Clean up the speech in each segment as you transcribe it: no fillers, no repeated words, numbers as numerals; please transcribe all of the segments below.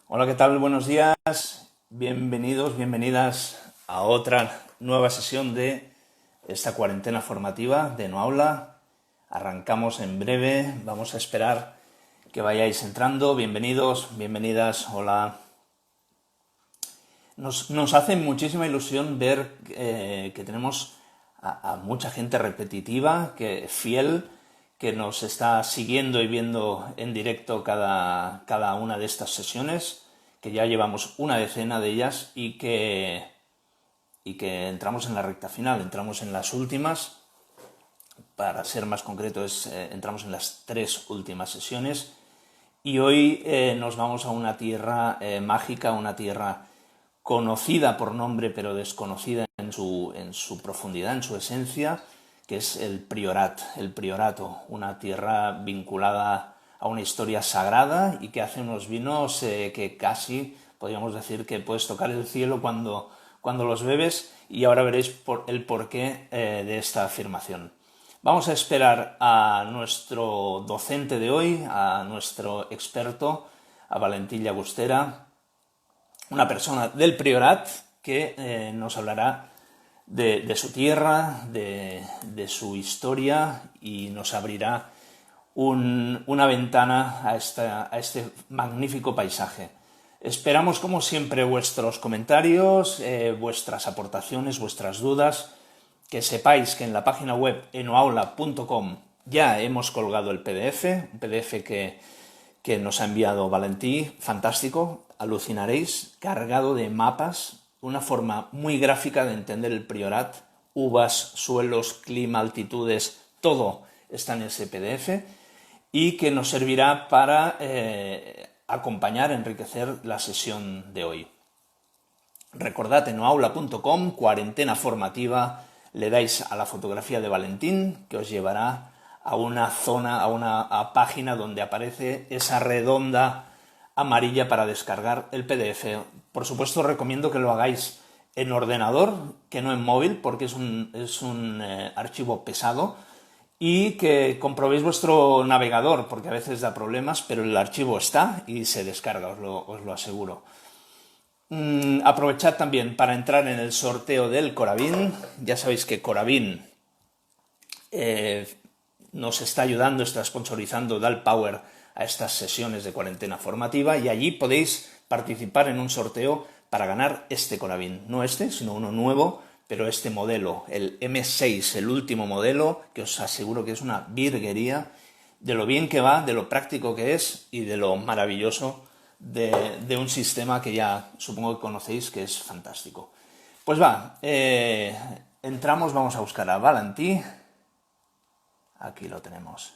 Hola, ¿qué tal? Buenos días. Bienvenidos, bienvenidas a otra nueva sesión de esta cuarentena formativa de No Aula. Arrancamos en breve, vamos a esperar que vayáis entrando. Bienvenidos, bienvenidas, hola. Nos hace muchísima ilusión ver que tenemos a mucha gente repetitiva, fiel, que nos está siguiendo y viendo en directo cada una de estas sesiones, que ya llevamos una decena de ellas y que entramos en la recta final, entramos en las últimas, para ser más concreto entramos en las 3 últimas sesiones y hoy nos vamos a una tierra mágica, una tierra conocida por nombre pero desconocida en su profundidad, en su esencia, que es el Priorato, una tierra vinculada a una historia sagrada y que hace unos vinos que casi podríamos decir que puedes tocar el cielo cuando los bebes, y ahora veréis el porqué de esta afirmación. Vamos a esperar a nuestro docente de hoy, a nuestro experto, a Valentín Llagostera, una persona del Priorat que nos hablará de su tierra, de su historia, y nos abrirá una ventana a este magnífico paisaje. Esperamos, como siempre, vuestros comentarios, vuestras aportaciones, vuestras dudas. Que sepáis que en la página web enoaula.com ya hemos colgado el PDF, un PDF que nos ha enviado Valentí, fantástico, alucinaréis, cargado de mapas, una forma muy gráfica de entender el Priorat, uvas, suelos, clima, altitudes, todo está en ese PDF, y que nos servirá para acompañar, enriquecer la sesión de hoy. Recordad, enoaula.com, cuarentena formativa, le dais a la fotografía de Valentín, que os llevará a una zona, a una página donde aparece esa redonda amarilla para descargar el PDF. Por supuesto, recomiendo que lo hagáis en ordenador, que no en móvil, porque es un archivo pesado, y que comprobéis vuestro navegador, porque a veces da problemas, pero el archivo está y se descarga, os lo aseguro. Aprovechad también para entrar en el sorteo del Coravin. Ya sabéis que Coravin nos está ayudando, está sponsorizando, da el power a estas sesiones de cuarentena formativa, y allí podéis participar en un sorteo para ganar este Coravin. No este, sino uno nuevo, pero este modelo, el M6, el último modelo, que os aseguro que es una virguería de lo bien que va, de lo práctico que es y de lo maravilloso de un sistema que ya supongo que conocéis, que es fantástico. Pues va, entramos, vamos a buscar a Valentí. Aquí lo tenemos.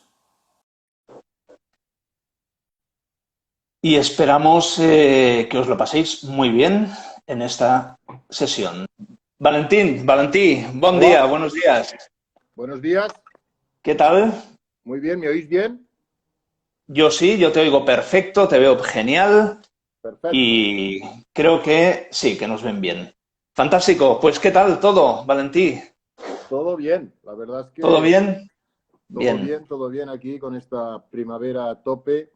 Y esperamos que os lo paséis muy bien en esta sesión. Valentí, buen día, Hola, buenos días. buenos días. ¿Qué tal? Muy bien, ¿me oís bien? Yo sí, yo te oigo perfecto, te veo genial Perfecto, y creo que sí, que nos ven bien. Fantástico, pues ¿qué tal todo, Valentí? todo bien. La verdad es ¿Todo que bien? Bien, todo bien aquí con esta primavera a tope.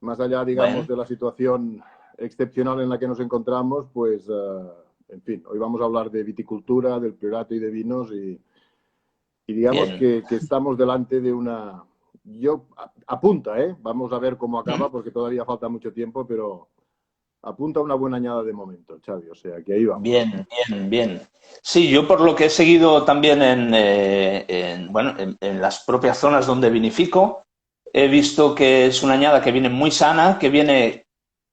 Más allá, digamos, bueno, de la situación excepcional en la que nos encontramos, pues, en fin, hoy vamos a hablar de viticultura, del Priorato y de vinos y digamos bien. que estamos delante de una... Yo apunta, ¿eh? Vamos a ver cómo acaba porque todavía falta mucho tiempo, pero apunta a una buena añada de momento, Xavi. O sea, que ahí vamos. Bien, bien, bien. Sí, yo por lo que he seguido también bueno, en las propias zonas donde vinifico, he visto que es una añada que viene muy sana, que viene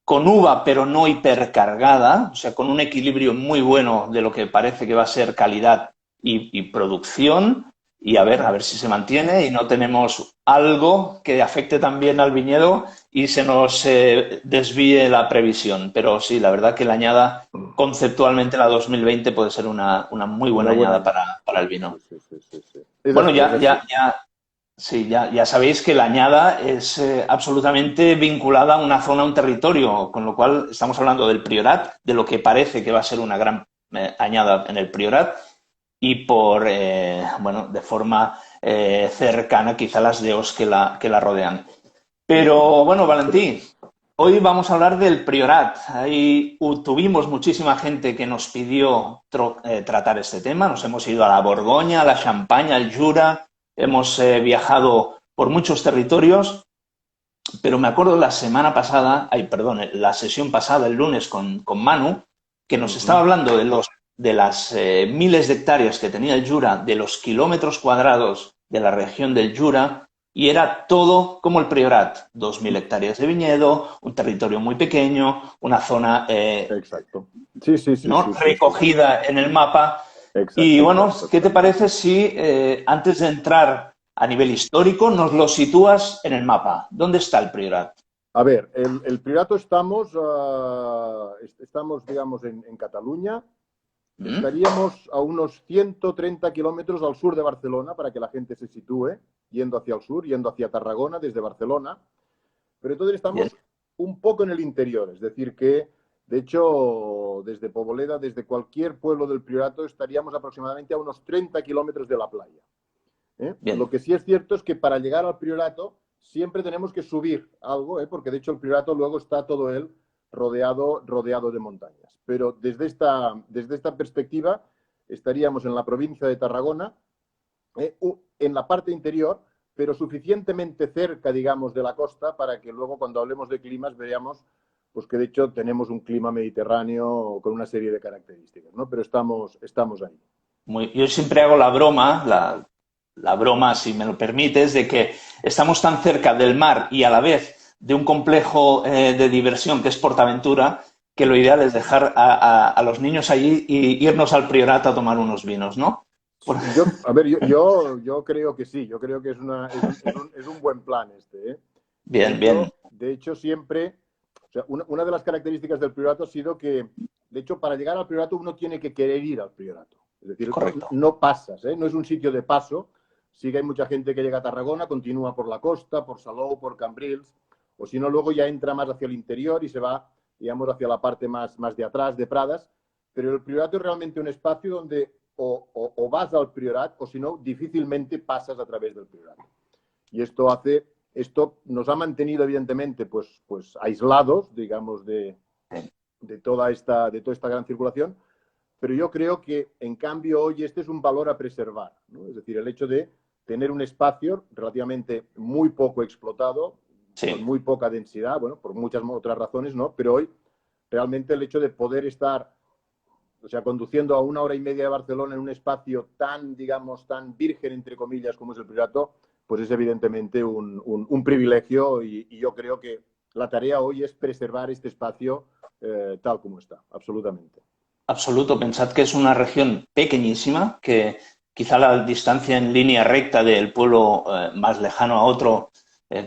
con uva pero no hipercargada, o sea, con un equilibrio muy bueno de lo que parece que va a ser calidad y producción, y a ver si se mantiene y no tenemos algo que afecte también al viñedo y se nos desvíe la previsión. Pero sí, la verdad que la añada, conceptualmente la 2020 puede ser una muy buena Una buena añada añada. para el Sí, vino. sí, sí, sí, sí. Es Bueno, así, es así. sí, ya sabéis que la añada es absolutamente vinculada a una zona, a un territorio, con lo cual estamos hablando del Priorat, de lo que parece que va a ser una gran añada en el Priorat, y bueno, de forma cercana quizá las DEOs que la rodean. Pero bueno, Valentí, hoy vamos a hablar del Priorat. Ahí tuvimos muchísima gente que nos pidió tratar este tema. Nos hemos ido a la Borgoña, a la Champaña, al Jura. Hemos viajado por muchos territorios. Pero me acuerdo la semana pasada, perdón, la sesión pasada, el lunes, con Manu, que nos estaba hablando de las miles de hectáreas que tenía el Jura, de los kilómetros cuadrados de la región del Jura, y era todo como el Priorat. 2.000 hectáreas de viñedo, un territorio muy pequeño, una zona Exacto. Sí, sí, sí, ¿no? sí, sí, recogida en el mapa. exacto, Y bueno, exacto. ¿qué te parece si antes de entrar a nivel histórico nos lo sitúas en el mapa? ¿Dónde está el Priorat? A ver, el Priorato estamos, digamos, en Cataluña. ¿Mm? Estaríamos a unos 130 kilómetros al sur de Barcelona, para que la gente se sitúe, yendo hacia el sur, yendo hacia Tarragona desde Barcelona. Pero entonces Bien, estamos un poco en el interior, es decir, que de hecho desde Poboleda, desde cualquier pueblo del Priorato, estaríamos aproximadamente a unos 30 kilómetros de la playa. Lo bien, que sí es cierto es que para llegar al Priorato siempre tenemos que subir algo, porque de hecho el Priorato luego está todo él rodeado de montañas. Pero desde esta perspectiva estaríamos en la provincia de Tarragona, en la parte interior, pero suficientemente cerca, digamos, de la costa para que luego cuando hablemos de climas veamos pues que de hecho tenemos un clima mediterráneo con una serie de características, ¿no? Pero estamos ahí. yo siempre hago la broma, la broma, si me lo permites, de que estamos tan cerca del mar y a la vez de un complejo de diversión que es Portaventura, que lo ideal es dejar a los niños allí y irnos al Priorato a tomar unos vinos, ¿no? Por- A ver, yo creo que sí, yo creo que es un buen plan este, ¿eh? Bien, bien, De hecho, siempre, o sea, una de las características del priorato ha sido que, de hecho, para llegar al priorato uno tiene que querer ir al priorato. Es decir, correcto. no pasas, ¿eh? No es un sitio de paso. Sí que hay mucha gente que llega a Tarragona, continúa por la costa, por Salou, por Cambrils, o si no, luego ya entra más hacia el interior y se va, digamos, hacia la parte más de atrás, de Pradas. Pero el priorato es realmente un espacio donde o vas al priorat o si no, difícilmente pasas a través del priorato. Y esto nos ha mantenido, evidentemente, pues aislados, digamos, de toda esta gran circulación, pero yo creo que, en cambio, hoy este es un valor a preservar, ¿no? Es decir, el hecho de tener un espacio relativamente muy poco explotado, con Sí, muy poca densidad, bueno, por muchas otras razones, ¿no? Pero hoy realmente el hecho de poder estar, o sea, conduciendo a 1 hora y media de Barcelona en un espacio tan, digamos, tan virgen, entre comillas, como es el Priorato, pues es evidentemente un privilegio y yo creo que la tarea hoy es preservar este espacio tal como está, absolutamente. absoluto. Pensad que es una región pequeñísima, que quizá la distancia en línea recta del pueblo más lejano a otro,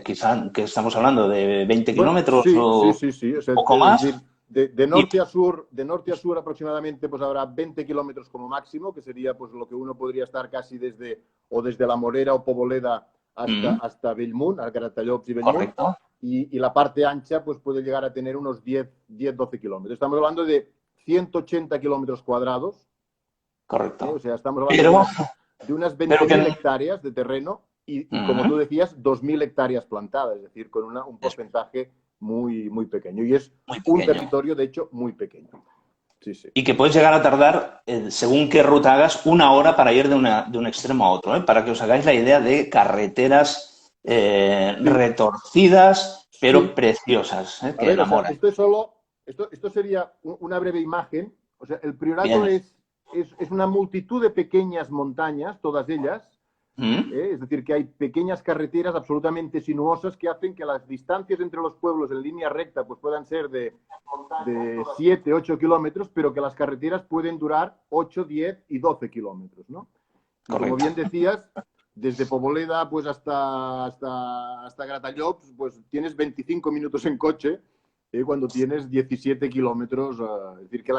quizá que estamos hablando de 20 Bueno, kilómetros sí, sí, o sí, sí. O sea, poco es más. decir, de Y, norte a sur aproximadamente pues habrá 20 kilómetros como máximo, que sería pues lo que uno podría estar casi desde la Morera o Poboleda hasta Bellmunt, a Gratallops y Bellmunt. correcto, Y la parte ancha pues puede llegar a tener unos 12 kilómetros. Estamos hablando de 180 kilómetros cuadrados, ¿eh? O correcto. sea, estamos hablando Pero, de unas pero 20.000 que... hectáreas de terreno y, como Ujú, tú decías, 2.000 hectáreas plantadas, es decir, con un es porcentaje muy, muy pequeño. Y es muy un pequeño. territorio, de hecho, muy pequeño. Sí, sí. Y que puedes llegar a tardar, según qué ruta hagas, 1 hora para ir de un extremo a otro, ¿eh? Para que os hagáis la idea de carreteras Sí, retorcidas, pero sí. preciosas, ¿eh? A Que ver, o sea, enamoran. esto sería una breve imagen. O sea, el Priorato Bien. es una multitud de pequeñas montañas, todas ellas. ¿Mm? Es decir, que hay pequeñas carreteras absolutamente sinuosas que hacen que las distancias entre los pueblos en línea recta pues puedan ser de 7 8 kilómetros, pero que las carreteras pueden durar 8 10 y 12 kilómetros, ¿no? Y como Correcto. bien decías, desde Poboleda pues hasta Gratallops, pues tienes 25 minutos en coche, cuando tienes 17 kilómetros. Es decir, que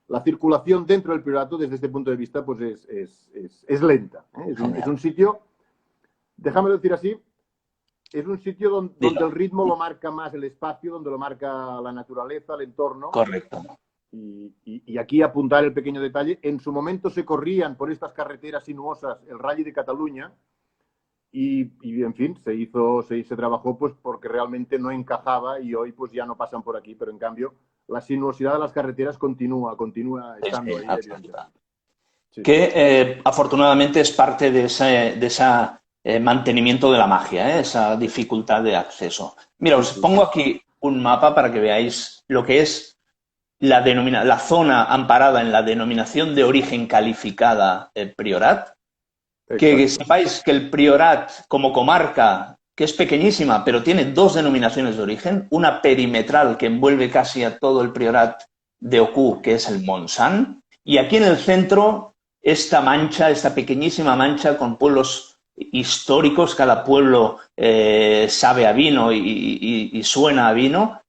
la circulación dentro del Priorato, desde este punto de vista, pues es lenta. Es Genial. un sitio, déjame decir así, es un sitio donde Dilo. el ritmo lo marca más el espacio, donde lo marca la naturaleza, el entorno. Correcto. Y aquí apuntar el pequeño detalle, en su momento se corrían por estas carreteras sinuosas el Rally de Cataluña en fin, se trabajó pues porque realmente no encajaba y hoy pues ya no pasan por aquí, pero en cambio la sinuosidad de las carreteras continúa Sí, estando sí, ahí, absoluta. evidentemente. Sí, sí. Que afortunadamente es parte de ese mantenimiento de la magia, esa dificultad de acceso. Mira, Sí, os sí, sí. pongo aquí un mapa para que veáis lo que es la zona amparada en la denominación de origen calificada Priorat. Que Exacto. sepáis que el Priorat, como comarca, que es pequeñísima, pero tiene dos denominaciones de origen, una perimetral que envuelve casi a todo el Priorat de Oku, que es el Montsant, y aquí en el centro, esta mancha, esta pequeñísima mancha con pueblos históricos, cada pueblo sabe a vino y suena a vino.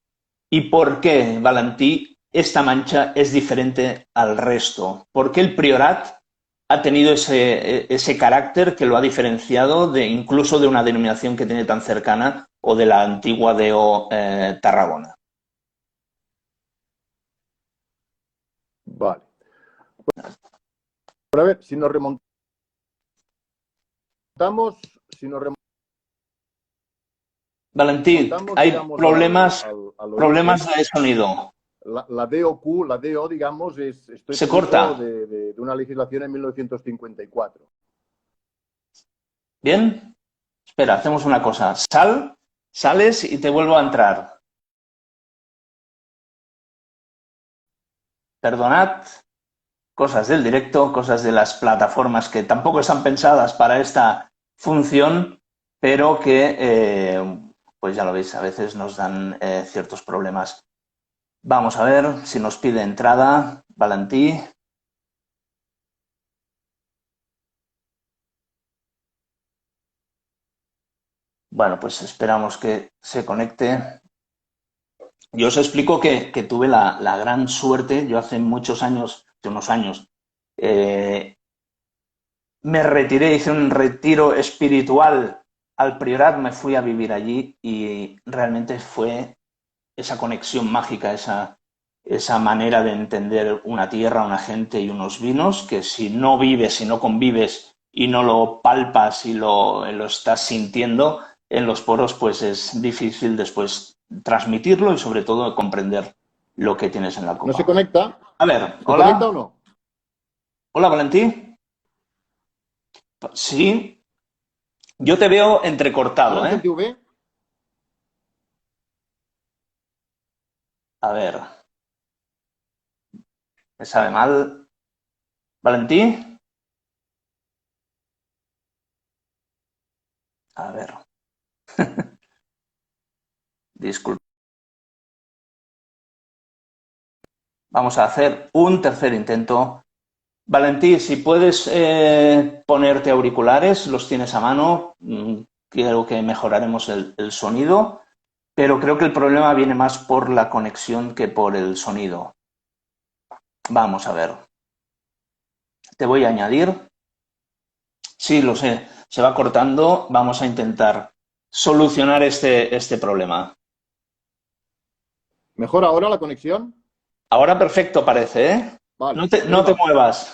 ¿Y por qué, Valentí, esta mancha es diferente al resto? ¿Por qué el Priorat ha tenido ese carácter que lo ha diferenciado de incluso de una denominación que tiene tan cercana o de la antigua DO Tarragona? Vale. Pero a ver, si nos Valentí, remontamos hay digamos, al problemas origen, de sonido. la DOQ, la DO, digamos, estoy Se fruto corta. de una legislación en 1954. ¿Bien? Espera, hacemos una cosa. Sales y te vuelvo a entrar. Perdonad, cosas del directo, cosas de las plataformas que tampoco están pensadas para esta función, pero que, pues ya lo veis, a veces nos dan ciertos problemas. Vamos a ver si nos pide entrada, Valentí. Bueno, pues esperamos que se conecte. Yo os explico que tuve la gran suerte, yo hace muchos años, hace unos años, eh, me retiré, hice un retiro espiritual al Priorat, me fui a vivir allí y realmente fue esa conexión mágica, esa manera de entender una tierra, una gente y unos vinos, que si no vives, si no convives y no lo palpas y lo estás sintiendo en los poros, pues es difícil después transmitirlo y sobre todo comprender lo que tienes en la ¿No se copa. conecta? A ver, ¿Se conecta o hola. no? Hola, Valentí. Sí, yo te veo ¿Ara entrecortado, em ¿eh? sentiu bé? A ver, me sabe mal. Valentí, a ver, disculpa. Vamos a hacer un tercer intento. Valentí, si puedes ponerte auriculares, los tienes a mano, creo que mejoraremos el sonido, pero creo que el problema viene más por la conexión que por el sonido. Vamos a ver. Te voy a añadir. Sí, lo sé, se va cortando. Vamos a intentar solucionar este problema. ¿Mejor ahora la conexión? Ahora perfecto parece, ¿eh? Vale, No te vamos. muevas.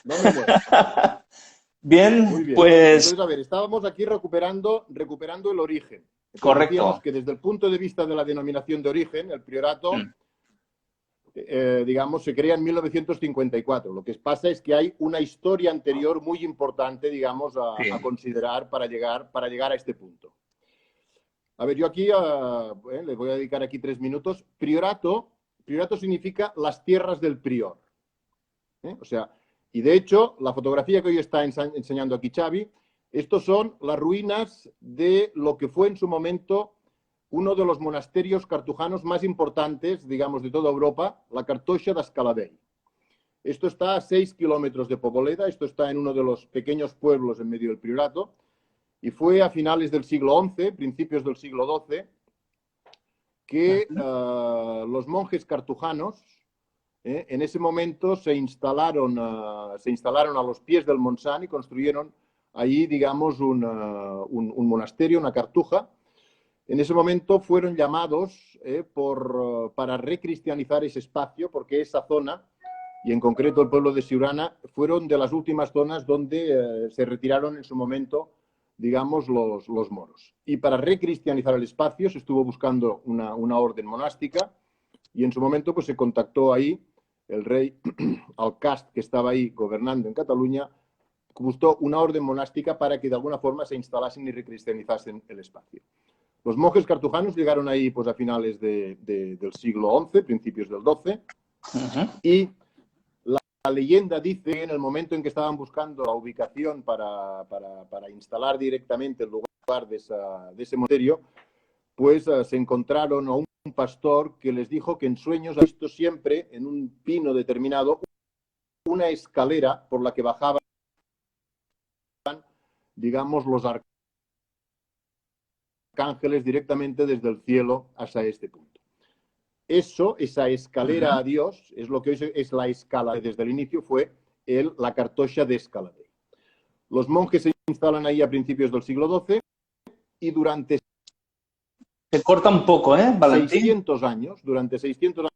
No me muevo. Muy Bien, bien. pues Entonces, a ver, estábamos aquí recuperando el origen. Entonces decíamos correcto. que desde el punto de vista de la denominación de origen, el priorato, Mm, digamos, se crea en 1954. Lo que pasa es que hay una historia anterior muy importante, digamos, a sí. considerar para llegar a este punto. A ver, yo aquí le voy a dedicar aquí 3 minutos. Priorato significa las tierras del prior. O sea, y de hecho, la fotografía que hoy está enseñando aquí Xavi, estos son las ruinas de lo que fue en su momento uno de los monasterios cartujanos más importantes, digamos, de toda Europa, la Cartoixa de Escaladei. Esto está a 6 kilómetros de Poboleda, esto está en uno de los pequeños pueblos en medio del Priorato, y fue a finales del siglo XI, principios del siglo XII, que los monjes cartujanos en ese momento se instalaron a los pies del Montsant y construyeron ahí, digamos, un monasterio, una cartuja. En ese momento fueron llamados para recristianizar ese espacio, porque esa zona, y en concreto el pueblo de Siurana, fueron de las últimas zonas donde se retiraron en su momento digamos, los moros. Y para recristianizar el espacio se estuvo buscando una orden monástica y en su momento pues se contactó ahí el rey Alcast, que estaba ahí gobernando en Cataluña, buscó una orden monástica para que de alguna forma se instalasen y recristianizasen el espacio. Los monjes cartujanos llegaron ahí pues, a finales del siglo XI, principios del XII, y la leyenda dice que en el momento en que estaban buscando la ubicación para instalar directamente el lugar de ese monasterio, pues se encontraron a un pastor que les dijo que en sueños ha visto siempre en un pino determinado una escalera por la que bajaban, digamos, los arcángeles directamente desde el cielo hasta este punto. Esa escalera a Dios, es lo que hoy es la escala desde el inicio, fue la cartoixa de Escaladei. Los monjes se instalan ahí a principios del siglo XII y durante se corta un poco, Valentín? 600 años, durante 600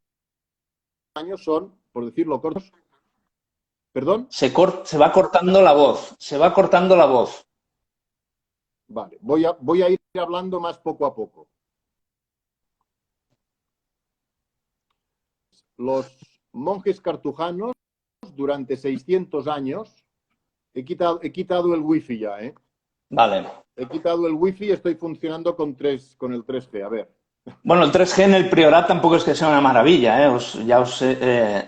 años son, por decirlo cortos, ¿perdón? Se va cortando la voz, se va cortando la voz. Vale, voy a ir hablando más poco a poco. Los monjes cartujanos, durante 600 años, he quitado el wifi ya, ¿eh? Vale. He quitado el wifi y estoy funcionando con el 3G, a ver. Bueno, el 3G en el Priorat tampoco es que sea una maravilla, ¿eh? Ya os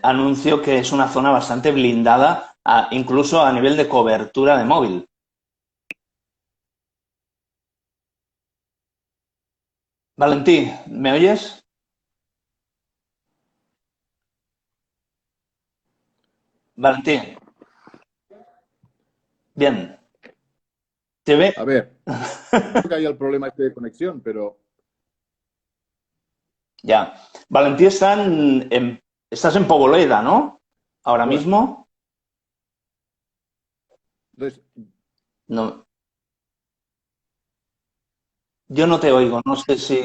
anuncio que es una zona bastante blindada, incluso a nivel de cobertura de móvil. Valentí, ¿me oyes? Valentí. Bien. ¿Te ve? A ver, creo que hay el problema este de conexión, pero... Ya. Valentí, estás en Poboleda, ¿no? Ahora Bueno, mismo. Entonces, No. Yo no te oigo, no sé si...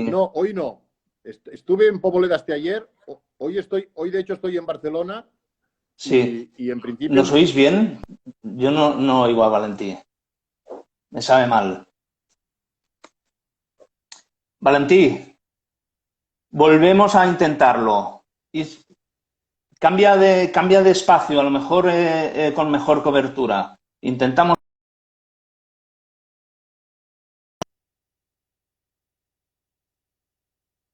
no, hoy no. Estuve en Poboleda hasta ayer. Hoy de hecho estoy en Barcelona Sí. y en principio... ¿Nos oís bien? Yo no oigo a Valentí. Me sabe mal. Valentí, volvemos a intentarlo. Cambia de espacio, a lo mejor con mejor cobertura. Intentamos.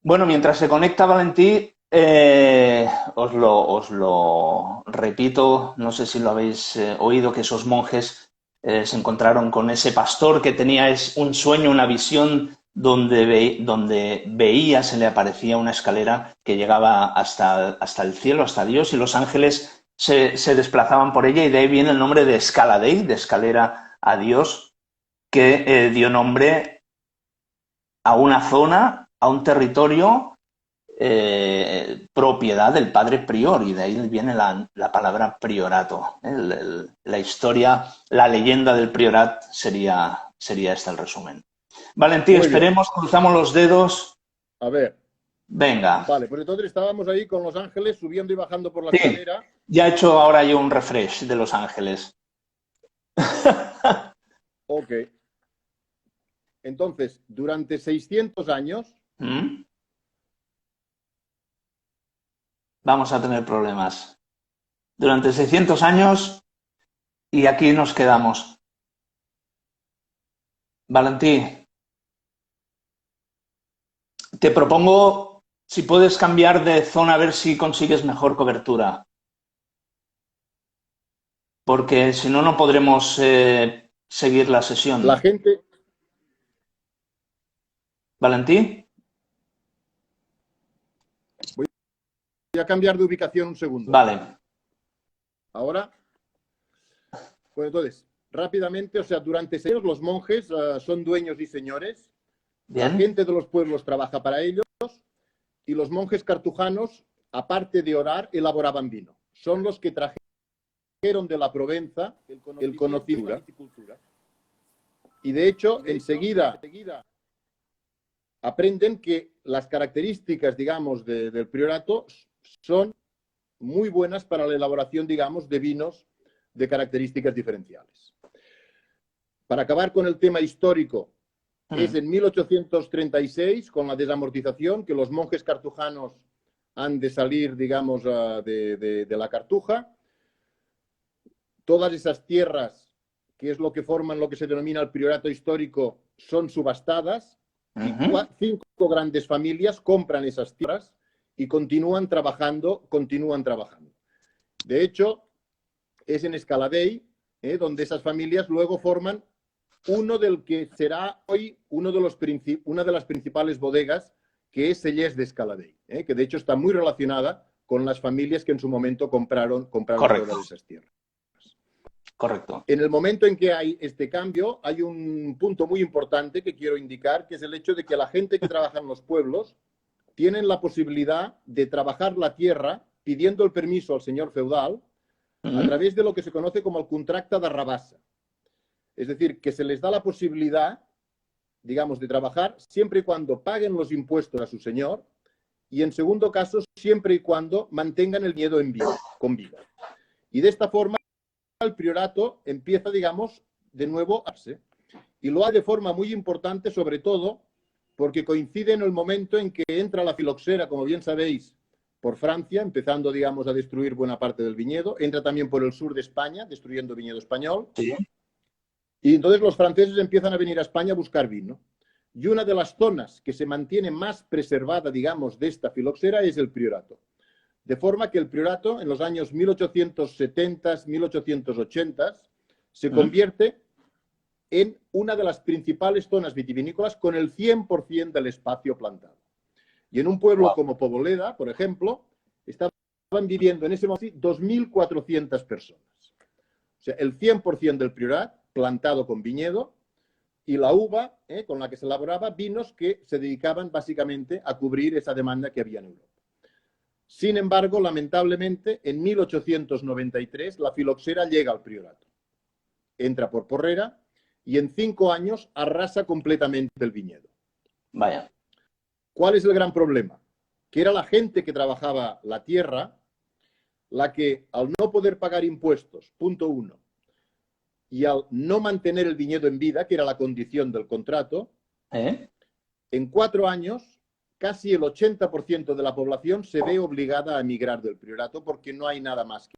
Bueno, mientras se conecta Valentí, os lo repito, no sé si lo habéis oído, que esos monjes se encontraron con ese pastor que tenía un sueño, una visión donde veía, se le aparecía una escalera que llegaba hasta el cielo, hasta Dios, y los ángeles se desplazaban por ella, y de ahí viene el nombre de Escaladei, de escalera a Dios, que dio nombre a una zona, a un territorio, propiedad del padre prior, y de ahí viene la palabra priorato. La historia, la leyenda del priorat sería este el resumen. Valentín, esperemos, cruzamos los dedos. A ver. Venga. Vale, pues entonces estábamos ahí con Los Ángeles subiendo y bajando por la escalera. Ya he hecho ahora yo un refresh de Los Ángeles. Ok. Entonces, durante 600 años... Vamos a tener problemas. Durante 600 años y aquí nos quedamos. Valentí, te propongo si puedes cambiar de zona a ver si consigues mejor cobertura. Porque si no, no podremos seguir la sesión. La gente... ¿Valentí? Voy a cambiar de ubicación un segundo. Vale. Ahora, pues entonces, rápidamente, o sea, durante siglos los monjes son dueños y señores. Bien. La gente de los pueblos trabaja para ellos y los monjes cartujanos, aparte de orar, elaboraban vino. Son los que trajeron de la Provenza el conocimiento. Y de hecho, enseguida aprenden que las características, digamos, del priorato son muy buenas para la elaboración, digamos, de vinos de características diferenciales. Para acabar con el tema histórico, es en 1836, con la desamortización, que los monjes cartujanos han de salir, digamos, de la Cartuja. Todas esas tierras, que es lo que forman lo que se denomina el priorato histórico, son subastadas y 5 grandes familias compran esas tierras y continúan trabajando. De hecho, es en Escaladei donde esas familias luego forman uno del que será hoy una de las principales bodegas, que es Cellers de Escaladei, que de hecho está muy relacionada con las familias que en su momento compraron todas esas tierras. Correcto. En el momento en que hay este cambio, hay un punto muy importante que quiero indicar, que es el hecho de que la gente que trabaja en los pueblos tienen la posibilidad de trabajar la tierra pidiendo el permiso al señor feudal a través de lo que se conoce como el contracte de rabassa. Es decir, que se les da la posibilidad, digamos, de trabajar siempre y cuando paguen los impuestos a su señor y, en segundo caso, siempre y cuando mantengan el viñedo con vida. Y de esta forma el priorato empieza, digamos, de nuevo a darse. Y lo hace de forma muy importante, sobre todo porque coincide en el momento en que entra la filoxera, como bien sabéis, por Francia, empezando, digamos, a destruir buena parte del viñedo. Entra también por el sur de España, destruyendo viñedo español. Sí. Y entonces los franceses empiezan a venir a España a buscar vino. Y una de las zonas que se mantiene más preservada, digamos, de esta filoxera es el priorato. De forma que el priorato, en los años 1870, 1880, se convierte en una de las principales zonas vitivinícolas con el 100% del espacio plantado. Y en un pueblo como Poboleda, por ejemplo, estaban viviendo en ese momento 2.400 personas. O sea, el 100% del priorat plantado con viñedo y la uva con la que se elaboraba vinos que se dedicaban básicamente a cubrir esa demanda que había en Europa. Sin embargo, lamentablemente, en 1893 la filoxera llega al priorato. Entra por Porrera y en 5 años arrasa completamente el viñedo. Vaya. ¿Cuál es el gran problema? Que era la gente que trabajaba la tierra la que, al no poder pagar impuestos, punto 1, y al no mantener el viñedo en vida, que era la condición del contrato, en 4 años casi el 80% de la población se ve obligada a emigrar del priorato porque no hay nada más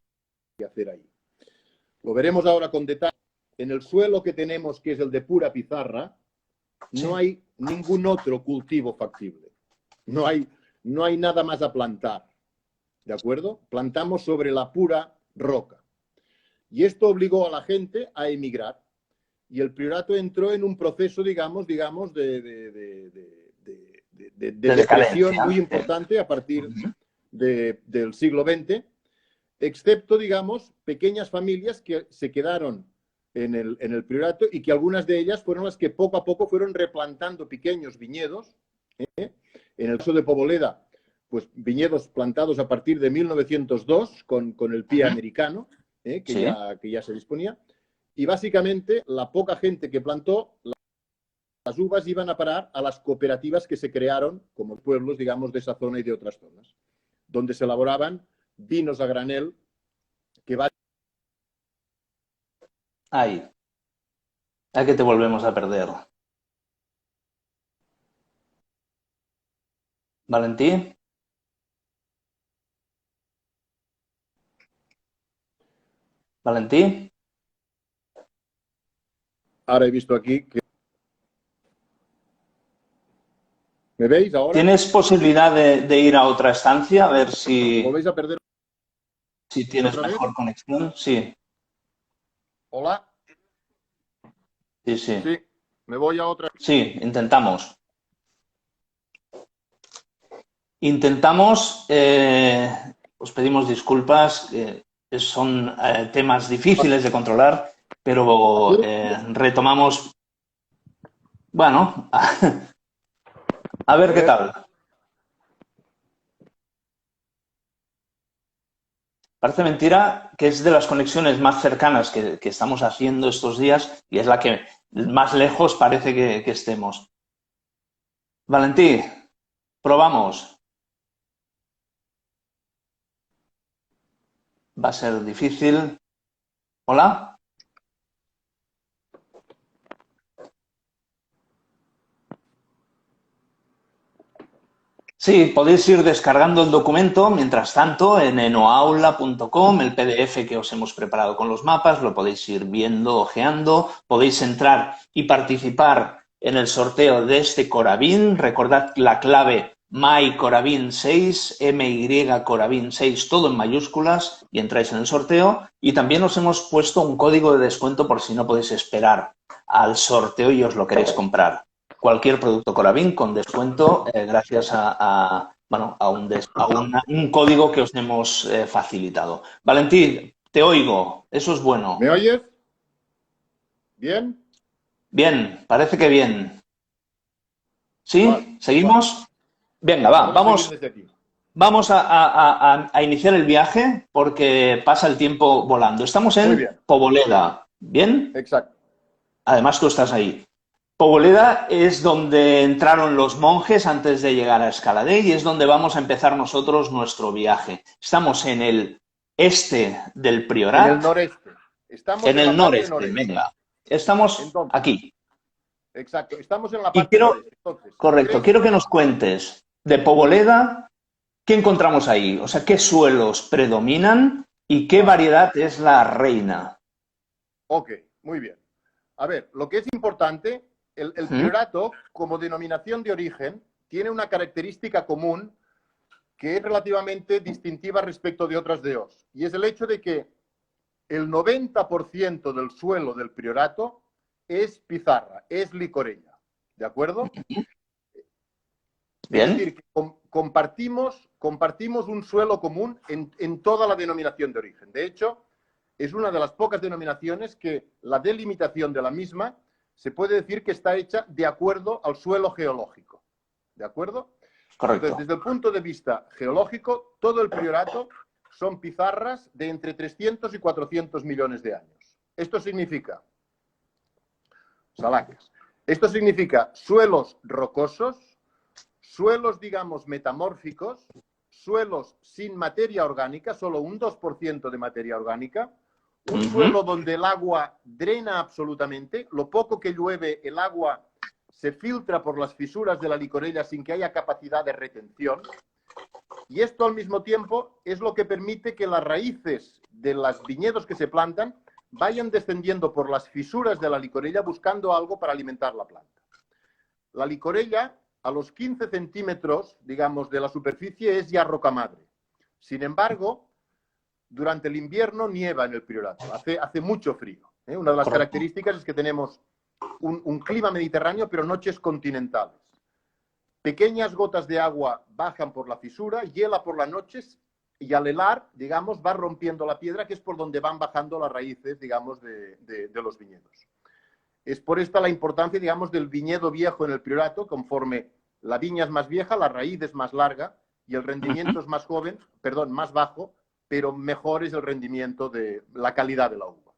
que hacer ahí. Lo veremos ahora con detalle. En el suelo que tenemos, que es el de pura pizarra, no hay ningún otro cultivo factible. No hay nada más a plantar. ¿De acuerdo? Plantamos sobre la pura roca. Y esto obligó a la gente a emigrar. Y el priorato entró en un proceso, digamos, de depresión muy importante a partir del siglo XX, excepto, digamos, pequeñas familias que se quedaron en el priorato y que algunas de ellas fueron las que poco a poco fueron replantando pequeños viñedos. En el caso de Poboleda, pues viñedos plantados a partir de 1902 con el pie americano, que ya se disponía. Y básicamente la poca gente que plantó, las uvas iban a parar a las cooperativas que se crearon como pueblos, digamos, de esa zona y de otras zonas, donde se elaboraban vinos a granel que va... Ahí. Ahí que te volvemos a perder. ¿Valentí? ¿Valentí? Ahora he visto aquí que... ¿Me veis ahora? ¿Tienes posibilidad de ir a otra estancia? A ver si... ¿Volvéis a perder? Si tienes mejor conexión. Sí. ¿Hola? Sí, sí. Sí, me voy a otra... Sí, intentamos. Intentamos, os pedimos disculpas, son temas difíciles de controlar, pero retomamos. Bueno, a ver qué tal. Parece mentira que es de las conexiones más cercanas que estamos haciendo estos días y es la que más lejos parece que estemos. Valentí, probamos. Va a ser difícil. ¿Hola? Sí, podéis ir descargando el documento mientras tanto en enoaula.com, el PDF que os hemos preparado con los mapas, lo podéis ir viendo, ojeando, podéis entrar y participar en el sorteo de este Coravin. Recordad la clave MyCoravin6, MY Coravin6, todo en mayúsculas y entráis en el sorteo. Y también os hemos puesto un código de descuento por si no podéis esperar al sorteo y os lo queréis comprar. Cualquier producto Coravin con descuento gracias bueno, un código que os hemos facilitado. Valentín, te oigo, eso es bueno. ¿Me oyes? ¿Bien? Bien, parece que bien. Vale, ¿Sí? vale. ¿Seguimos? Venga, va, Vamos a seguir vamos, desde aquí. vamos a iniciar el viaje porque pasa el tiempo volando. Estamos Muy en bien, Poboleda, ¿bien? exacto. Además tú estás ahí. Poboleda es donde entraron los monjes antes de llegar a Escaladé y es donde vamos a empezar nosotros nuestro viaje. Estamos en el este del En el Priorat, noreste. Estamos en en el la parte noreste, noreste. venga. Estamos Entonces, aquí. exacto, estamos en la Y parte quiero, noreste. Entonces, correcto, tres, quiero que nos cuentes de Poboleda, ¿qué encontramos ahí? O sea, ¿qué suelos predominan y qué vale, variedad es la reina? ok, muy bien. A ver, lo que es importante, el ¿Mm? priorato, como denominación de origen, tiene una característica común que es relativamente distintiva respecto de otras DOs. Y es el hecho de que el 90% del suelo del priorato es pizarra, es licorella. ¿De acuerdo? Es ¿Bien? decir, que compartimos un suelo común en toda la denominación de origen. De hecho, es una de las pocas denominaciones que la delimitación de la misma se puede decir que está hecha de acuerdo al suelo geológico. ¿De acuerdo? Entonces, Correcto. desde el punto de vista geológico, todo el priorato son pizarras de entre 300 y 400 millones de años. Esto significa, salacas, esto significa suelos rocosos, suelos, digamos, metamórficos, suelos sin materia orgánica, solo un 2% de materia orgánica, un Ujú. suelo donde el agua drena absolutamente, lo poco que llueve, el agua se filtra por las fisuras de la licorella sin que haya capacidad de retención. Y esto al mismo tiempo es lo que permite que las raíces de los viñedos que se plantan vayan descendiendo por las fisuras de la licorella buscando algo para alimentar la planta. La licorella, a los 15 centímetros, digamos, de la superficie es ya roca madre. Sin embargo, durante el invierno nieva en el priorato, hace mucho frío. Una de las Correcto. características es que tenemos un clima mediterráneo, pero noches continentales. Pequeñas gotas de agua bajan por la fisura, hiela por las noches y al helar, digamos, va rompiendo la piedra, que es por donde van bajando las raíces, digamos, de los viñedos. Es por esta la importancia, digamos, del viñedo viejo en el priorato, conforme la viña es más vieja, la raíz es más larga y el rendimiento es más joven, perdón, más bajo, pero mejor es el rendimiento de la calidad de la uva.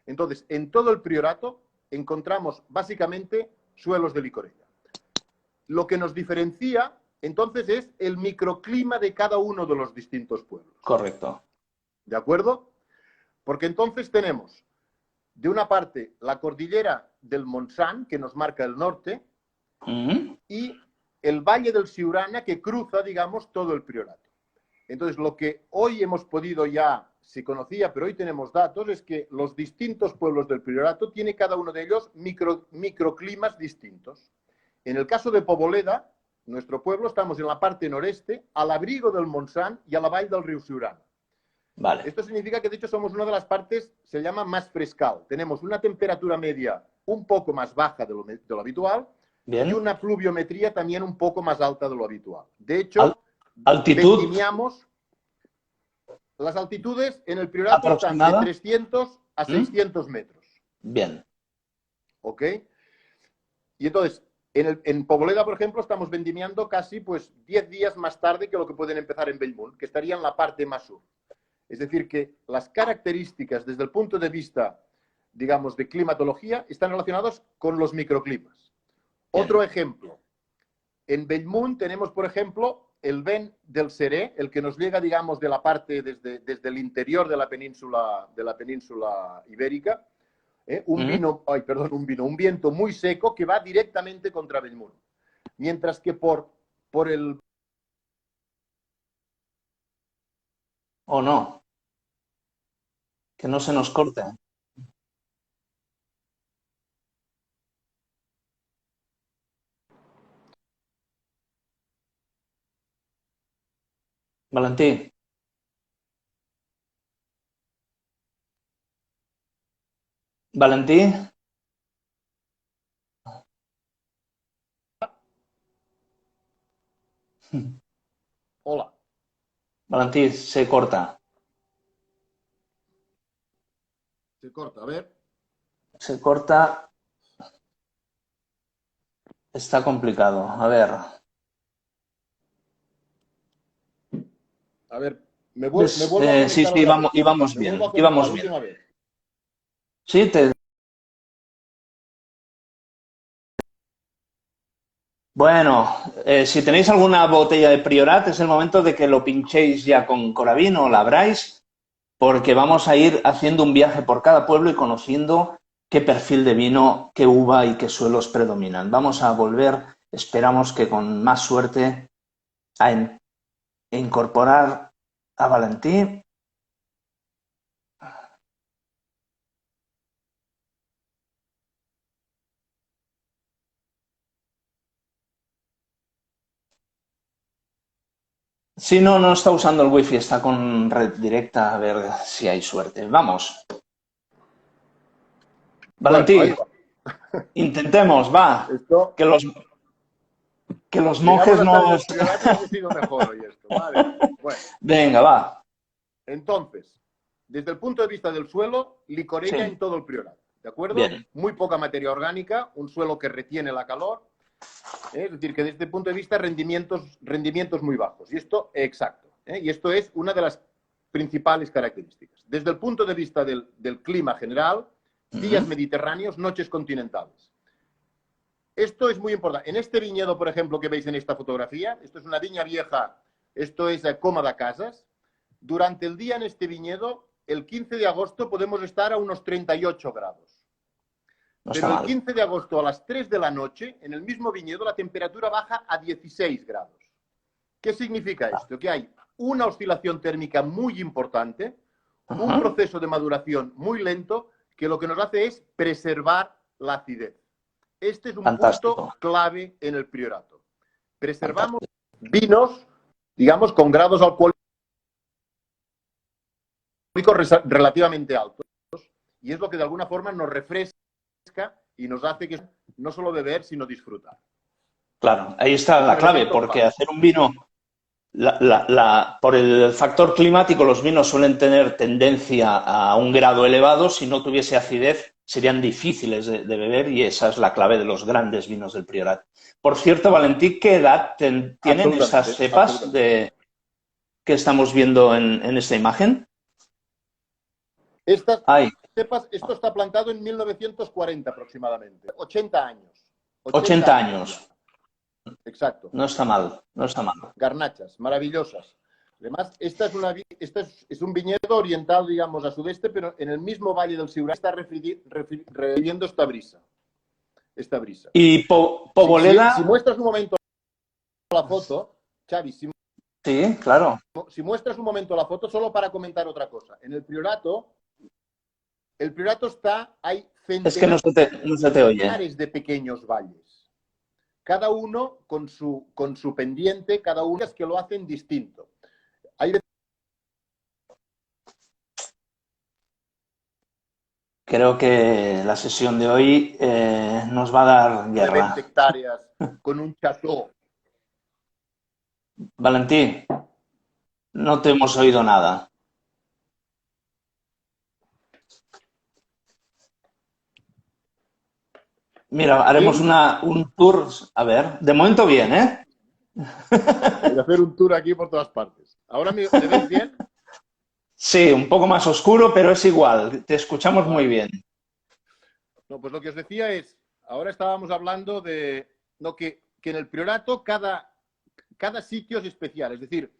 Entonces, en todo el priorato encontramos básicamente suelos de licorella. Lo que nos diferencia, entonces, es el microclima de cada uno de los distintos pueblos. Correcto. ¿De acuerdo? Porque entonces tenemos, de una parte, la cordillera del Montsant, que nos marca el norte, y el valle del Siurana, que cruza, digamos, todo el priorato. Entonces, lo que hoy hemos podido ya, se conocía, pero hoy tenemos datos, es que los distintos pueblos del priorato tiene cada uno de ellos microclimas distintos. En el caso de Poboleda, nuestro pueblo, estamos en la parte noreste, al abrigo del Montsant y a la vall del río Siurana. Vale. Esto significa que, de hecho, somos una de las partes, se llama más frescal. Tenemos una temperatura media un poco más baja de lo habitual y Bien. una pluviometría también un poco más alta de lo habitual. De Al- hecho, altitud vendimiamos. Las altitudes en el priorato están de aproximada. 300 a ¿Mm? 600 metros. Bien. ¿Ok? Y entonces, en Poboleda, por ejemplo, estamos vendimiando casi pues 10 días más tarde que lo que pueden empezar en Bellmunt, que estaría en la parte más sur. Es decir, que las características desde el punto de vista, digamos, de climatología están relacionadas con los microclimas. Bien. Otro ejemplo. En Bellmunt tenemos, por ejemplo, el vent del Seré, el que nos llega, digamos, de la parte desde el interior de la península ibérica, un viento muy seco que va directamente contra Bellmunt. Mientras que por el ¿O no? Que no se nos corte. Valentí, Valentí, Hola. Valentí, se corta. Se corta. A ver. Se corta. Está complicado. A ver. A ver, me vuelvo a Sí, conectar sí, otra vez. íbamos Me vuelvo bien, a conectar íbamos la bien. última vez. Sí, Bueno, si tenéis alguna botella de Priorat, es el momento de que lo pinchéis ya con Coravin o la abráis, porque vamos a ir haciendo un viaje por cada pueblo y conociendo qué perfil de vino, qué uva y qué suelos predominan. Vamos a volver, esperamos que con más suerte, a incorporar a Valentí. Si no, no está usando el wifi, está con red directa, a ver si hay suerte. Vamos. Bueno, ahí Valentí, va. intentemos, va. Esto, Que los, que los llegamos monjes hasta el no... del priorato y ha sido mejor hoy esto. Madre mía. Bueno, Venga, va. entonces, desde el punto de vista del suelo, licorella Sí, en todo el priorato. ¿De acuerdo? bien. Muy poca materia orgánica, un suelo que retiene la calor. Es decir, que desde el punto de vista rendimientos muy bajos. Y esto, exacto. Y esto es una de las principales características. Desde el punto de vista del clima general, días mediterráneos, noches continentales. Esto es muy importante. En este viñedo, por ejemplo, que veis en esta fotografía, esto es una viña vieja, esto es Cómoda Casas. Durante el día en este viñedo, el 15 de agosto podemos estar a unos 38 grados. No está Pero el mal. 15 de agosto a las 3 de la noche, en el mismo viñedo, la temperatura baja a 16 grados. ¿Qué significa esto? Que hay una oscilación térmica muy importante, un Ajá. proceso de maduración muy lento, que lo que nos hace es preservar la acidez. Este es un punto Fantástico, clave en el priorato. Preservamos fantástico. vinos, digamos, con grados alcohólicos relativamente altos, y es lo que de alguna forma nos refresca y nos hace que no solo beber, sino disfrutar. Claro, ahí está Es un la clave, elemento porque clave. hacer un vino, por el factor climático, los vinos suelen tener tendencia a un grado elevado. Si no tuviese acidez, serían difíciles de beber y esa es la clave de los grandes vinos del Priorat. Por cierto, Valentí, ¿qué edad tienen esas Absolutamente, cepas absolutamente. que estamos viendo en esta imagen? Estas Ay, cepas, esto está plantado en 1940 aproximadamente. 80 años. 80 80 años ya. años. Exacto. No está mal, no está mal. Garnachas, maravillosas. Además, esta es un viñedo oriental, digamos, a sudeste, pero en el mismo valle del Siurana está reviviendo esta brisa. Esta brisa. ¿Y Si Poboleda? muestras un momento la foto, Xavi, Sí, claro. si muestras un momento la foto, solo para comentar otra cosa. En el Priorato hay Es que centenares no se te oye. de pequeños valles. Cada uno con su pendiente, cada uno es que lo hacen distinto. Hay Creo que la sesión de hoy nos va a dar de 20 guerra. hectáreas con un chateau. Valentí, no te hemos oído nada. Mira, haremos ¿Sí? un tour. A ver, de momento bien, ¿eh? Voy a hacer un tour aquí por todas partes. ¿Ahora me veis bien? Sí, un poco más oscuro, pero es igual. Te escuchamos muy Vale. bien. No, pues lo que os decía es, ahora estábamos hablando de no, que en el Priorato cada sitio es especial. Es decir,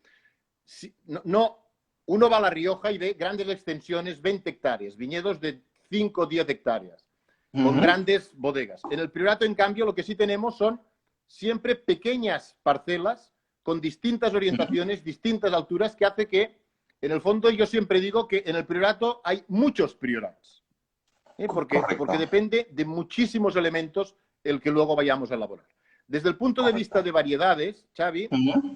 uno va a La Rioja y ve grandes extensiones, 20 hectáreas, viñedos de 5 o 10 hectáreas, con grandes bodegas. En el Priorato, en cambio, lo que sí tenemos son siempre pequeñas parcelas con distintas orientaciones, distintas alturas, que hace que en el fondo yo siempre digo que en el priorato hay muchos priorats, porque depende de muchísimos elementos el que luego vayamos a elaborar. Desde el punto de vista de variedades, Xavi,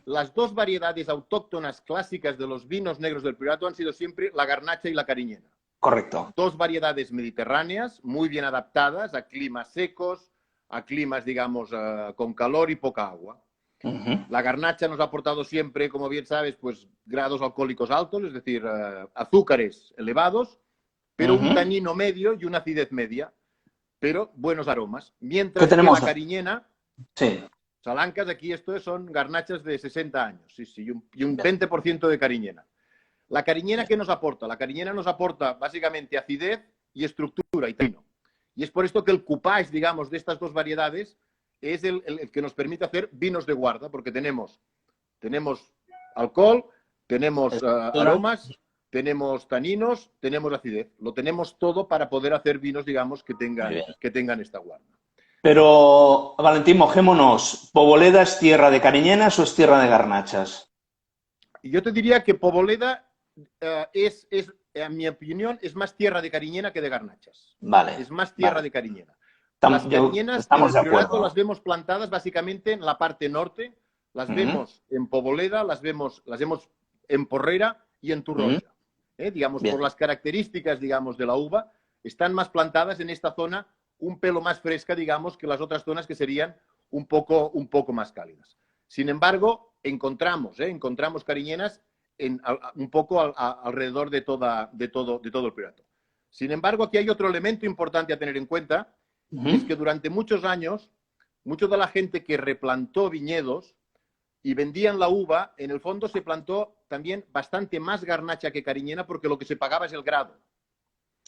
las dos variedades autóctonas clásicas de los vinos negros del priorato han sido siempre la garnacha y la cariñena. Correcto. Dos variedades mediterráneas muy bien adaptadas a climas secos, a climas, digamos, con calor y poca agua. La garnacha nos ha aportado siempre, como bien sabes, pues grados alcohólicos altos, es decir, azúcares elevados, pero un tanino medio y una acidez media, pero buenos aromas. Mientras que la cariñena, Salancas, aquí esto son garnachas de 60 años, y un 20% de cariñena. La cariñena, ¿qué nos aporta? La cariñena nos aporta básicamente acidez y estructura y tanino. Y es por esto que el coupage, digamos, de estas dos variedades es el que nos permite hacer vinos de guarda, porque tenemos alcohol, tenemos aromas, tenemos taninos, tenemos acidez. Lo tenemos todo para poder hacer vinos, digamos, que tengan esta guarda. Pero, Valentín, mojémonos. ¿Poboleda es tierra de cariñenas o es tierra de garnachas? Yo te diría que Poboleda en mi opinión, es más tierra de cariñena que de garnachas. Vale. Es más tierra de cariñena. Las cariñenas en el priorato las vemos plantadas básicamente en la parte norte, las vemos en Poboleda, las vemos en Porrera y en Torroja. Digamos, por las características, digamos, de la uva, están más plantadas en esta zona un pelo más fresca, digamos, que las otras zonas que serían un poco más cálidas. Sin embargo, encontramos cariñenas un poco alrededor de todo el priorato. Sin embargo, aquí hay otro elemento importante a tener en cuenta, es que durante muchos años, mucha de la gente que replantó viñedos y vendían la uva, en el fondo se plantó también bastante más garnacha que cariñena porque lo que se pagaba es el grado.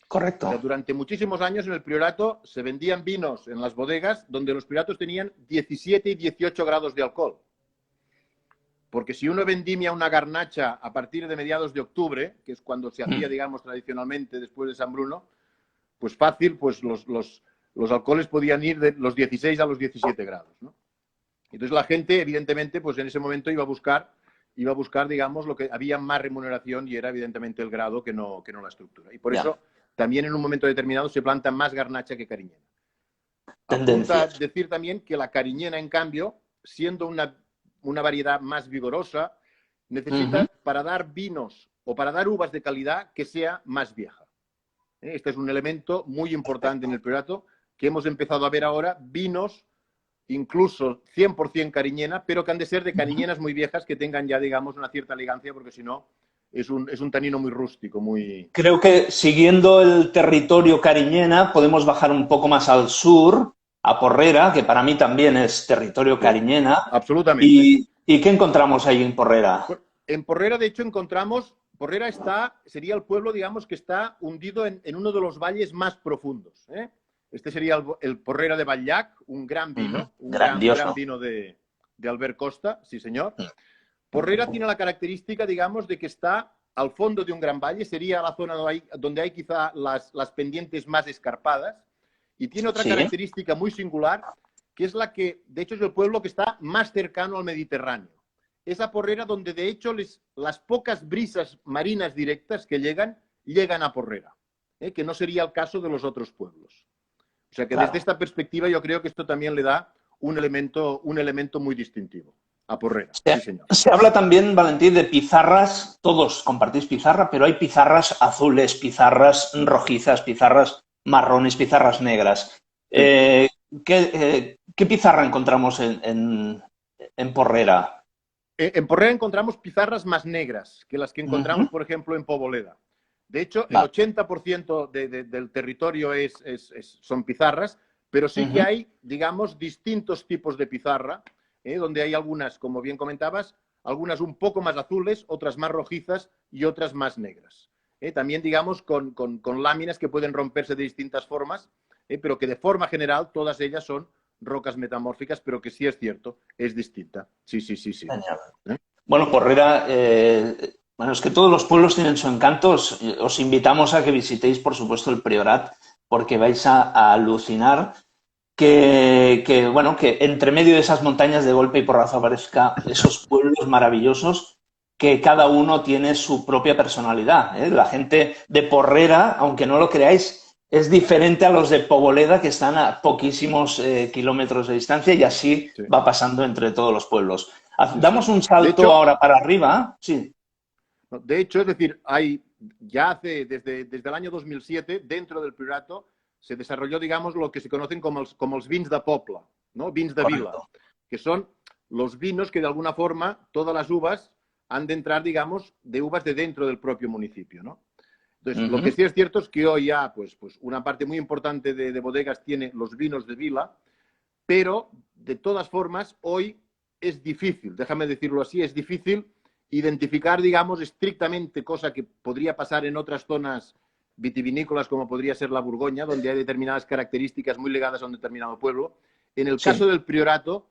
Correcto. O sea, durante muchísimos años en el priorato se vendían vinos en las bodegas donde los prioratos tenían 17 y 18 grados de alcohol. Porque si uno vendimia una garnacha a partir de mediados de octubre, que es cuando se hacía, digamos, tradicionalmente después de San Bruno, pues fácil, pues los alcoholes podían ir de los 16 a los 17 grados, ¿no? Entonces la gente, evidentemente, pues en ese momento iba a buscar, digamos, lo que había más remuneración y era evidentemente el grado que no la estructura. Y por eso también en un momento determinado se planta más garnacha que cariñena. Apunta a decir también que la cariñena, en cambio, siendo una variedad más vigorosa, necesita para dar vinos o para dar uvas de calidad que sea más vieja. Este es un elemento muy importante en el priorato que hemos empezado a ver ahora, vinos incluso 100% cariñena, pero que han de ser de cariñenas muy viejas que tengan ya, digamos, una cierta elegancia, porque si no es un tanino muy rústico, muy... Creo que siguiendo el territorio cariñena podemos bajar un poco más al sur, a Porrera, que para mí también es territorio cariñena. Absolutamente. ¿Y qué encontramos ahí en Porrera? En Porrera, de hecho, Porrera sería el pueblo, digamos, que está hundido en uno de los valles más profundos. Este sería el Porrera de Batllac, un gran vino, un gran vino de Albert Costa, sí señor. Porrera tiene la característica, digamos, de que está al fondo de un gran valle, sería la zona donde hay quizá las pendientes más escarpadas, y tiene otra característica muy singular, que es la que, de hecho, es el pueblo que está más cercano al Mediterráneo. Esa Porrera donde, de hecho, las pocas brisas marinas directas que llegan a Porrera, que no sería el caso de los otros pueblos. O sea que desde esta perspectiva yo creo que esto también le da un elemento muy distintivo a Porrera. Sí, señor. Se habla también, Valentín, de pizarras. Todos compartís pizarra, pero hay pizarras azules, pizarras rojizas, pizarras marrones, pizarras negras. ¿Qué pizarra encontramos en Porrera? En Porrera encontramos pizarras más negras que las que encontramos, por ejemplo, en Poboleda. De hecho, el 80% del territorio son pizarras, pero sí que hay, digamos, distintos tipos de pizarra, donde hay algunas, como bien comentabas, algunas un poco más azules, otras más rojizas y otras más negras. También, digamos, con láminas que pueden romperse de distintas formas, pero que de forma general todas ellas son rocas metamórficas, pero que sí es cierto, es distinta. Sí. Bueno, Porrera... Bueno, es que todos los pueblos tienen su encanto. Os invitamos a que visitéis, por supuesto, el Priorat, porque vais a alucinar que entre medio de esas montañas de golpe y porrazo aparezcan esos pueblos maravillosos que cada uno tiene su propia personalidad, ¿eh? La gente de Porrera, aunque no lo creáis, es diferente a los de Poboleda, que están a poquísimos kilómetros de distancia, y así Sí, va pasando entre todos los pueblos. sí, sí. Damos un De salto hecho, ahora para arriba. Sí, no, de hecho, es decir, hay ya desde el año 2007, dentro del Priorato, se desarrolló, digamos, lo que se conocen como els vins de poble, ¿no? Vins de vila, correcto. que son los vinos que de alguna forma todas las uvas han de entrar, digamos, de uvas de dentro del propio municipio, ¿no? Entonces, lo que sí es cierto es que hoy ya, pues una parte muy importante de bodegas tiene los vinos de vila, pero de todas formas, hoy es difícil, déjame decirlo así, es difícil identificar, digamos, estrictamente, cosa que podría pasar en otras zonas vitivinícolas como podría ser la Borgoña, donde hay determinadas características muy ligadas a un determinado pueblo. En el caso Sí. del Priorato,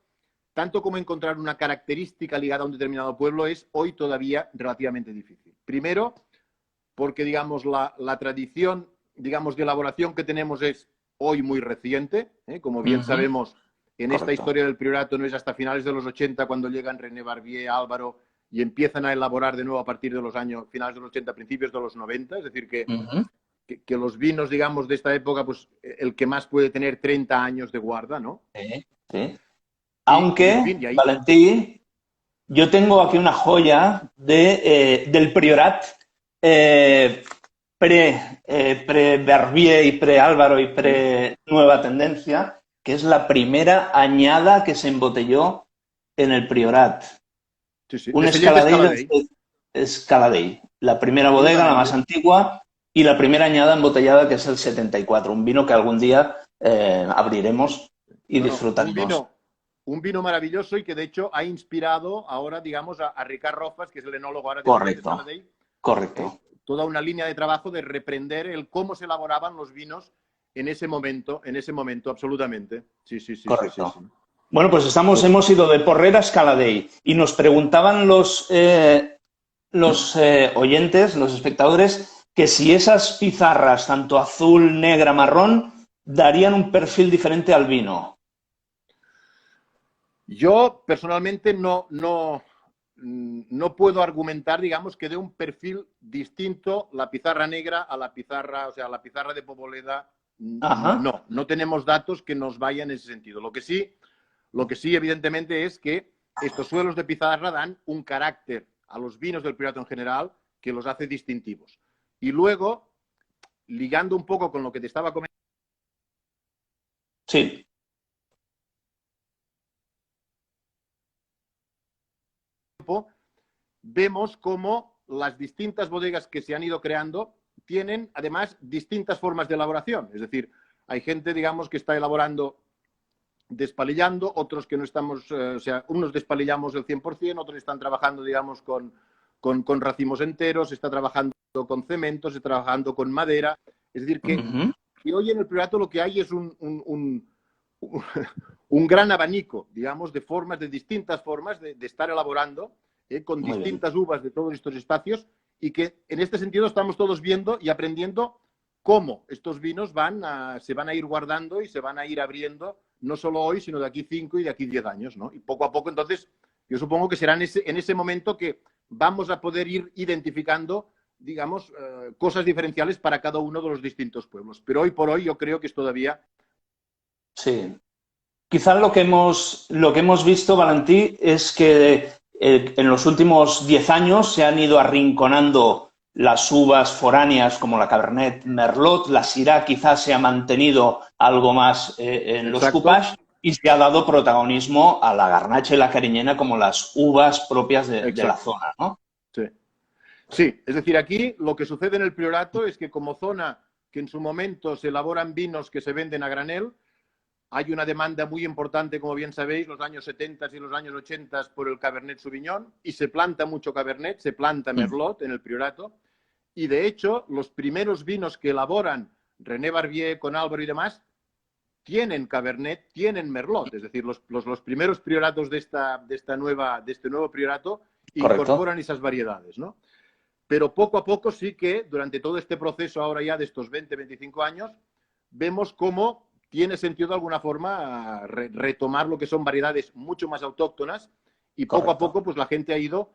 tanto como encontrar una característica ligada a un determinado pueblo es hoy todavía relativamente difícil. Primero, porque, digamos, la tradición, digamos, de elaboración que tenemos es hoy muy reciente. Como bien sabemos, en esta Correcto. historia del Priorato no es hasta finales de los 80 cuando llegan René Barbier, Álvaro, y empiezan a elaborar de nuevo a partir de los años finales de los 80, principios de los 90. Es decir, que los vinos, digamos, de esta época, pues el que más puede tener 30 años de guarda, ¿no? Sí, sí. Y en Aunque, fin, y ahí... Valentí, yo tengo aquí una joya del Priorat pre-Verbier y pre-Álvaro y pre-Nueva Tendencia, que es la primera añada que se embotelló en el Priorat. Sí, sí. Un De Cellers Escaladei del d'Escaladei. Escaladei. La primera Una bodega, la más maravilla. antigua, y la primera añada embotellada, que es el 74. Un vino que algún día abriremos y No, no, disfrutaremos. un vino maravilloso y que de hecho ha inspirado ahora, digamos, a Ricard Rofas, que es el enólogo ahora de Cellers Correcto, d'Escaladei, correcto. toda una línea de trabajo de reprender el cómo se elaboraban los vinos en ese momento, absolutamente. Sí, sí, sí, sí, sí, Correcto. sí. Bueno, pues Pues, hemos ido de Porrera a Escaladei y nos preguntaban los oyentes, los espectadores, que si esas pizarras, tanto azul, negra, marrón, darían un perfil diferente al vino. yo personalmente no puedo argumentar, digamos, que dé un perfil distinto la pizarra negra a la pizarra, o sea, la pizarra de Poboleda. Ajá. No tenemos datos que nos vayan en ese sentido. Lo que sí, evidentemente, es que estos suelos de pizarra dan un carácter a los vinos del Priorato en general que los hace distintivos. Y luego, ligando un poco con lo que te estaba comentando, Sí, vemos cómo las distintas bodegas que se han ido creando tienen, además, distintas formas de elaboración. Es decir, hay gente, digamos, que está elaborando despalillando, otros que no estamos, o sea, unos despalillamos el 100%, otros están trabajando, digamos, con racimos enteros, está trabajando con cemento, se está trabajando con madera. Es decir, que hoy en el Priorato lo que hay es un gran abanico, digamos, de formas, de distintas formas de estar elaborando, con muy bien. distintas uvas de todos estos espacios, y que en este sentido estamos todos viendo y aprendiendo cómo estos vinos se van a ir guardando y se van a ir abriendo, no solo hoy, sino de aquí 5 y de aquí 10 años, ¿no? Y poco a poco, entonces, yo supongo que será en ese momento que vamos a poder ir identificando, digamos, cosas diferenciales para cada uno de los distintos pueblos. Pero hoy por hoy yo creo que es todavía... Sí. Quizás lo que hemos visto, Valentí, es que en los últimos 10 años se han ido arrinconando las uvas foráneas como la Cabernet Merlot, la Syrah quizás se ha mantenido algo más en los Exacto, coupage y se ha dado protagonismo a la Garnacha y la Cariñena como las uvas propias de la exacto. zona, ¿no? Sí. Sí, es decir, aquí lo que sucede en el Priorato es que como zona que en su momento se elaboran vinos que se venden a granel, hay una demanda muy importante, como bien sabéis, los años 70 y los años 80 por el Cabernet Sauvignon, y se planta mucho Cabernet, se planta Merlot en el Priorato, y de hecho los primeros vinos que elaboran René Barbier con Álvaro y demás tienen Cabernet, tienen Merlot, es decir, los primeros prioratos de este nuevo priorato Correcto, incorporan esas variedades, ¿no? Pero poco a poco sí que durante todo este proceso ahora ya de estos 20, 25 años, vemos cómo tiene sentido de alguna forma retomar lo que son variedades mucho más autóctonas y poco a correcto. poco pues la gente ha ido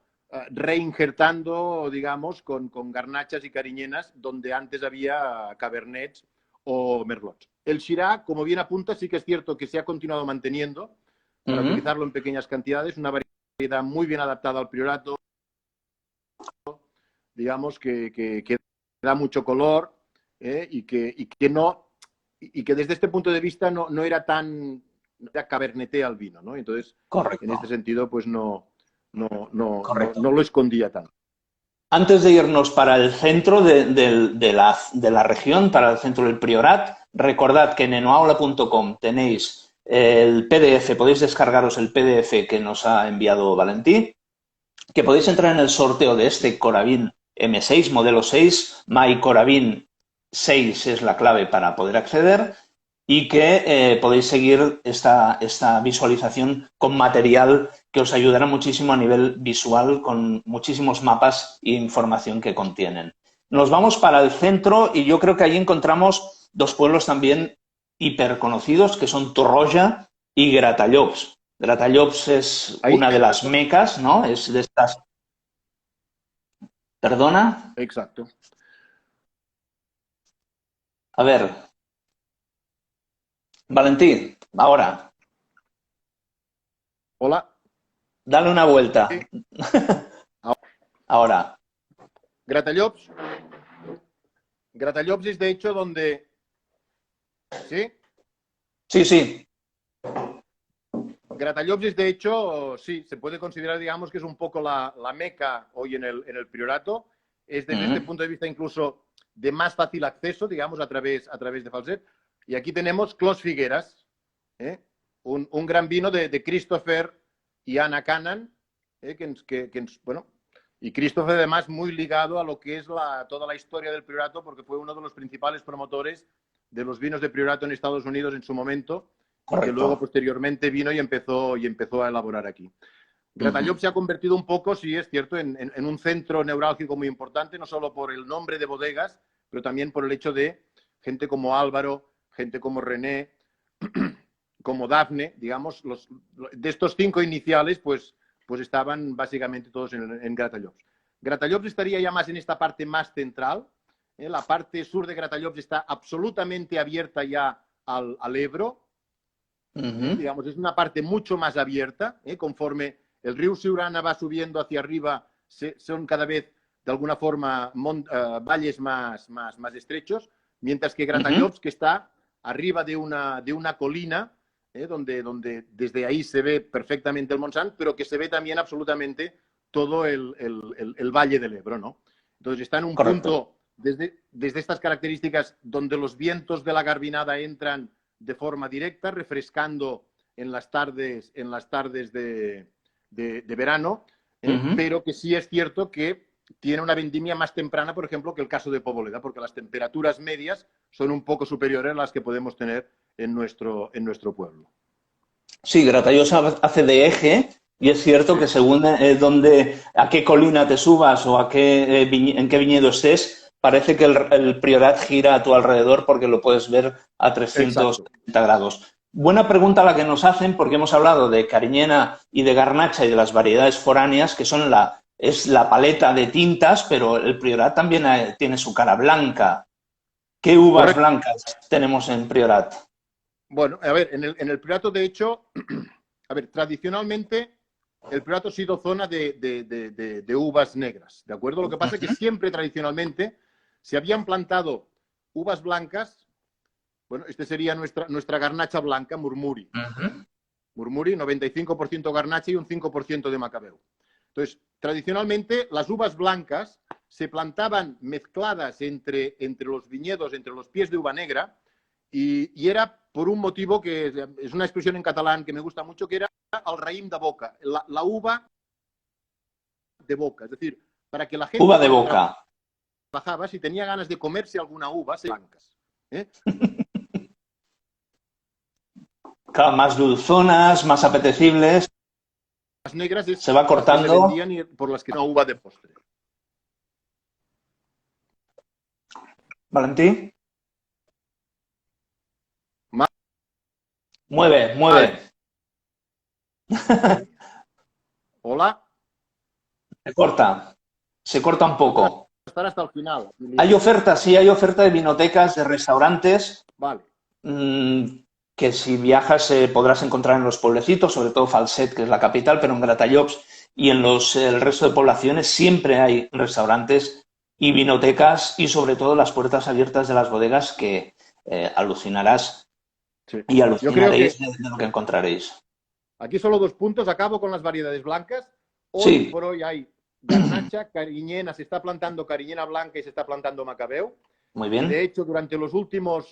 reinjertando, digamos, con garnachas y cariñenas donde antes había cabernets o merlots. El Syrah, como bien apunta, sí que es cierto que se ha continuado manteniendo para utilizarlo en pequeñas cantidades, una variedad muy bien adaptada al priorato, digamos, que da mucho color y que desde este punto de vista no era tan cabernete al vino, ¿no? Entonces, Correcto. en este sentido, pues no Correcto. lo escondía tanto. Antes de irnos para el centro de la región, para el centro del Priorat, recordad que en enoaula.com tenéis el PDF, podéis descargaros el PDF que nos ha enviado Valentí, que podéis entrar en el sorteo de este Coravin M6, modelo 6, MyCoravin 6 es la clave para poder acceder, y que podéis seguir esta visualización con material que os ayudará muchísimo a nivel visual, con muchísimos mapas e información que contienen. Nos vamos para el centro y yo creo que allí encontramos dos pueblos también hiperconocidos, que son Torroja y Gratallops. Gratallops es Ahí, una de las mecas, ¿no? Es de estas... ¿Perdona? exacto. A ver, Valentí, ahora, Hola. dale una vuelta. Ahora. Gratallops. Gratallops es de hecho donde... ¿Sí? Sí, sí. Gratallops es de hecho, sí, se puede considerar, digamos, que es un poco la meca hoy en el priorato. Es desde este punto de vista incluso de más fácil acceso, digamos, a través de Falset. Y aquí tenemos Clos Figueras, un gran vino de Christopher y Anna Cannan, bueno, y Christopher además muy ligado a lo que es toda la historia del priorato, porque fue uno de los principales promotores de los vinos de priorato en Estados Unidos en su momento. Correcto. Que luego posteriormente vino y empezó a elaborar aquí. Gratallops se ha convertido un poco, sí es cierto, en un centro neurálgico muy importante, no solo por el nombre de bodegas, pero también por el hecho de gente como Álvaro, gente como René, como Dafne, digamos, de estos 5 iniciales, pues estaban básicamente todos en Gratallops. Gratallops estaría ya más en esta parte más central. La parte sur de Gratallops está absolutamente abierta ya al Ebro. Digamos, es una parte mucho más abierta, conforme el río Siurana va subiendo hacia arriba, son cada vez de alguna forma valles más estrechos, mientras que Gratallops, que está arriba de una colina, donde desde ahí se ve perfectamente el Montsant, pero que se ve también absolutamente todo el valle del Ebro, ¿no? Entonces está en un punto, desde estas características, donde los vientos de la Garbinada entran de forma directa, refrescando en las tardes de verano, pero que sí es cierto que tiene una vendimia más temprana, por ejemplo, que el caso de Poboleda, porque las temperaturas medias son un poco superiores a las que podemos tener en nuestro pueblo. Sí, Gratallops hace de eje y es cierto que según a qué colina te subas o en qué viñedo estés, parece que el Priorat gira a tu alrededor porque lo puedes ver a 360 grados. Buena pregunta la que nos hacen, porque hemos hablado de Cariñena y de Garnacha y de las variedades foráneas, que son es la paleta de tintas, pero el Priorat también tiene su cara blanca. ¿Qué uvas blancas tenemos en Priorat? Bueno, a ver, en el Priorato, de hecho, a ver, tradicionalmente el Priorato ha sido zona de uvas negras, ¿de acuerdo? Lo que pasa es que siempre tradicionalmente se habían plantado uvas blancas. Bueno, este sería nuestra garnacha blanca, Murmuri. Murmuri, 95% garnacha y un 5% de macabeu. Entonces, tradicionalmente las uvas blancas se plantaban mezcladas entre los viñedos, entre los pies de uva negra, y era por un motivo que es una expresión en catalán que me gusta mucho, que era el raïm de boca, la uva de boca. Es decir, para que la gente uva de boca trabajaba, si tenía ganas de comerse alguna uva, se blancas. Claro, más dulzonas, más apetecibles. Las negras se va cortando. Las que se vendían y por las que no uva de postre. ¿Valentí? Mueve. Hola. se corta un poco. Estar hasta el final. Hay ofertas, sí, hay oferta de vinotecas, de restaurantes, Vale. mm, que si viajas podrás encontrar en los pueblecitos, sobre todo Falset, que es la capital, pero en Gratallops y en el resto de poblaciones siempre hay restaurantes y vinotecas y sobre todo las puertas abiertas de las bodegas que alucinarás Sí. y Yo creo alucinaréis que de lo que encontraréis. aquí solo 2 puntos. Acabo con las variedades blancas. Hoy Sí, por hoy hay garnacha, cariñena, se está plantando cariñena blanca y se está plantando macabeo. muy Y de bien. hecho, durante los últimos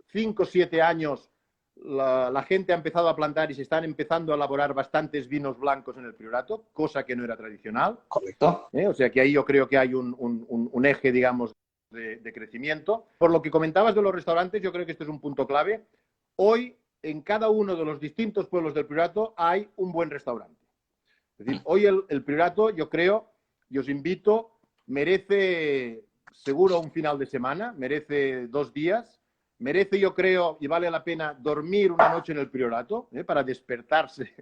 5 o 7 años, la gente ha empezado a plantar y se están empezando a elaborar bastantes vinos blancos en el Priorato, cosa que no era tradicional. Correcto. O sea que ahí yo creo que hay un eje, digamos, de crecimiento. Por lo que comentabas de los restaurantes, yo creo que este es un punto clave. Hoy, en cada uno de los distintos pueblos del Priorato hay un buen restaurante. Es decir, hoy el Priorato, yo creo, y os invito, merece seguro un final de semana, merece 2 días, merece, yo creo, y vale la pena dormir una noche en el Priorato, para despertarse,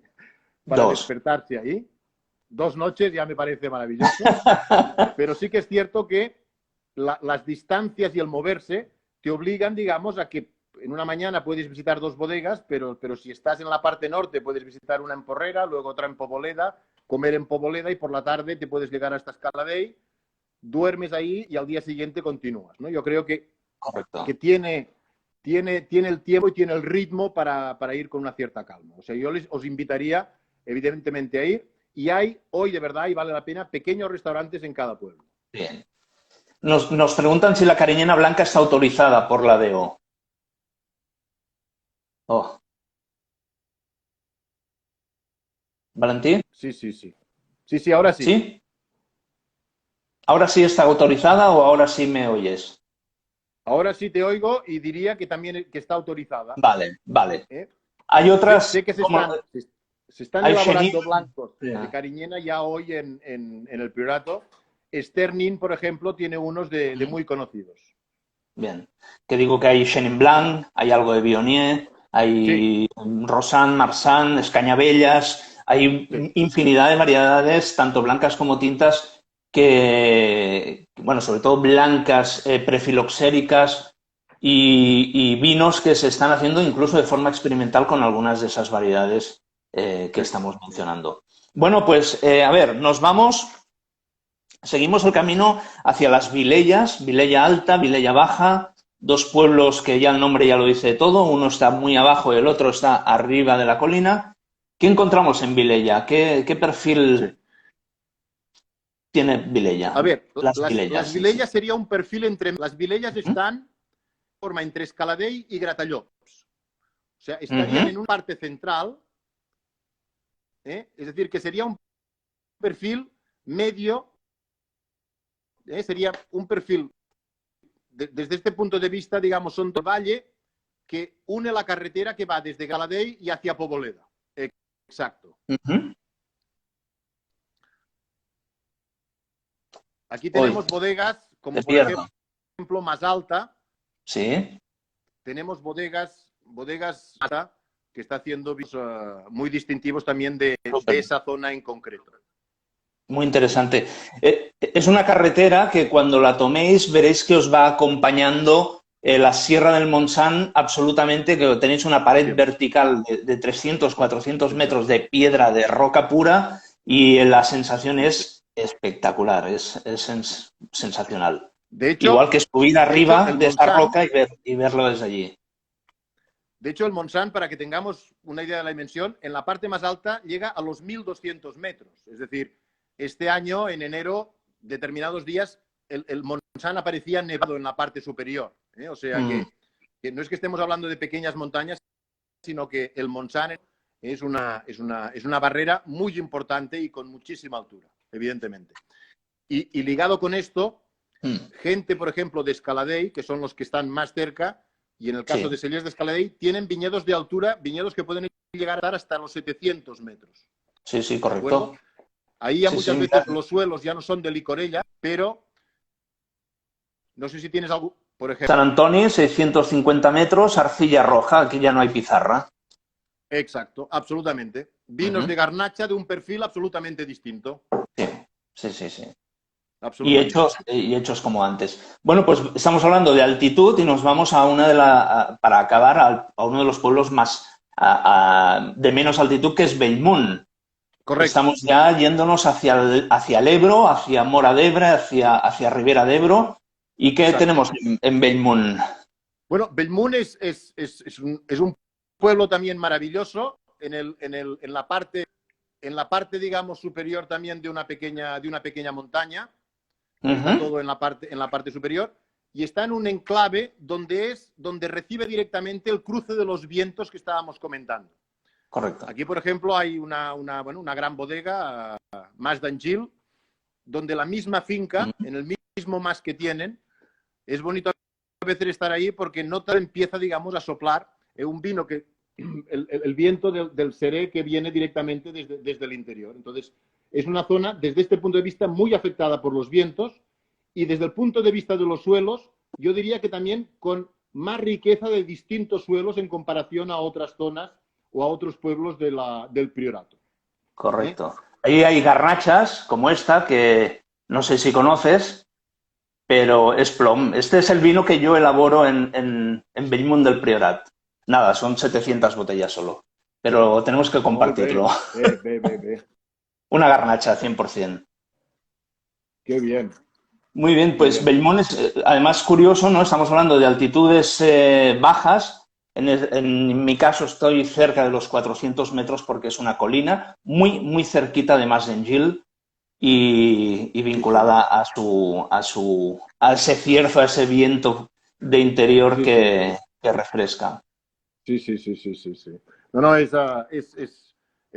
Dos. ahí. 2 noches ya me parece maravilloso, pero sí que es cierto que las distancias y el moverse te obligan, digamos, a que en una mañana puedes visitar 2 bodegas, pero si estás en la parte norte puedes visitar una en Porrera, luego otra en Poboleda, comer en Poboleda y por la tarde te puedes llegar hasta Escaladei, duermes ahí y al día siguiente continúas, ¿no? Yo creo que Correcto. tiene el tiempo y tiene el ritmo para ir con una cierta calma. O sea, yo os invitaría evidentemente a ir y hay hoy de verdad, y vale la pena, pequeños restaurantes en cada pueblo. Bien. Nos preguntan si la cariñena blanca está autorizada por la DO. Oh, ¿Valentín? Sí, sí, sí. Sí, sí, ahora sí. ¿Sí? ¿Ahora sí está autorizada o ahora sí me oyes? Ahora sí te oigo y diría que también que está autorizada. Vale, vale. ¿Eh? Hay Sé otras, que como se están hay Chenin. elaborando blancos de Yeah. cariñena ya hoy en el Priorato. Sternin, por ejemplo, tiene unos de muy conocidos. Bien. Que digo que hay Chenin Blanc, hay algo de Viognier, Sí, hay Rosan, Marsan, Escañabellas, hay sí. infinidad de variedades, tanto blancas como tintas, bueno, sobre todo blancas, prefiloxéricas y vinos que se están haciendo incluso de forma experimental con algunas de esas variedades que Sí. estamos mencionando. Bueno, pues a ver, seguimos el camino hacia las Vilellas, Vilella Alta, Vilella Baja, 2 pueblos que ya el nombre ya lo dice todo, uno está muy abajo y el otro está arriba de la colina. ¿Qué encontramos en Vilella? ¿Qué Sí. perfil tiene Vilella? A ver, Las las Vilellas en sí. vilellas sería un perfil entre... Las vilellas están forma entre Escaladei y Gratallops. O sea, estarían Ujú. en una parte central, es decir, que sería un perfil medio, sería un perfil, desde este punto de vista, digamos, son del valle que une la carretera que va desde Galadey y hacia Poboleda. Exacto. Ujú. Aquí Hoy, tenemos bodegas, te como por pierdo. ejemplo Más Alta, Sí, tenemos bodegas que está haciendo muy distintivos también de súper. esa zona en concreto. Muy interesante. Es una carretera que cuando la toméis veréis que os va acompañando la Sierra del Montsant absolutamente, que tenéis una pared Siempre. vertical de 300, 400 metros Exacto. de piedra, de roca pura, y la sensación Sí, sí. es espectacular, sensacional. De Igual hecho, que subir arriba el de esa Montsant, roca y verlo desde allí. el Montsant, para que tengamos una idea de la dimensión, en la parte más alta llega a los 1.200 metros. Es decir, este año, en enero, determinados días, el Montsant aparecía nevado en la parte superior. O sea Mm, que no es que estemos hablando de pequeñas montañas, sino que el Montsant es una barrera muy importante y con muchísima altura, evidentemente. Y ligado con esto, mm, gente, por ejemplo, de Escaladei, que son los que están más cerca, y en el caso sí, de Cellers de Escaladei, tienen viñedos de altura, viñedos que pueden llegar a estar hasta los 700 metros. sí, sí, ¿De acuerdo? correcto. Ahí ya Sí, sí, muchas mira, veces los suelos ya no son de licorella, pero no sé si tienes algo, por ejemplo. San Antonio, 650 metros, arcilla roja, aquí ya no hay pizarra. Exacto, absolutamente. Vinos Ujú. de garnacha de un perfil absolutamente distinto. Sí, sí, sí, sí. Absolutamente. Y hechos como antes. Bueno, pues estamos hablando de altitud y nos vamos a para acabar, a uno de los pueblos más de menos altitud, que es Bellmunt. Correcto. Estamos ya yéndonos hacia el Ebro, hacia Mora d'Ebre, hacia Ribera d'Ebro. ¿Y qué Exacto. tenemos en Bellmunt? Bueno, Bellmunt es un pueblo también maravilloso en la parte, digamos, superior también de una pequeña montaña. Está Ujú, todo en la parte superior. Y está en un enclave donde recibe directamente el cruce de los vientos que estábamos comentando. correcto. Aquí, por ejemplo, hay una gran bodega, Mas d'Angil, donde la misma finca, Ujú, en el mismo mas que tienen, es bonito a veces estar ahí porque no te empieza, digamos, a soplar un vino que el viento del seré que viene directamente desde el interior. Entonces, es una zona, desde este punto de vista, muy afectada por los vientos y desde el punto de vista de los suelos, yo diría que también con más riqueza de distintos suelos en comparación a otras zonas o a otros pueblos del Priorato. ¿Eh? correcto. Ahí hay garnachas como esta que no sé si conoces, pero es plom. Este es el vino que yo elaboro en Bellmunt del Priorat. Nada, son 700 botellas solo, pero tenemos que Molt bé, compartirlo. bé. Una garnacha, 100%. Qué bien, Muy bien, qué pues bien. Bellmunt es además curioso, ¿no? Estamos hablando de altitudes bajas. En mi caso estoy cerca de los 400 metros porque es una colina, muy, muy cerquita de Masdengil y Sí, sí. vinculada a ese cierzo, a ese viento de interior Sí, sí, sí. que refresca. Sí, sí, sí, sí, sí, sí. No, no, es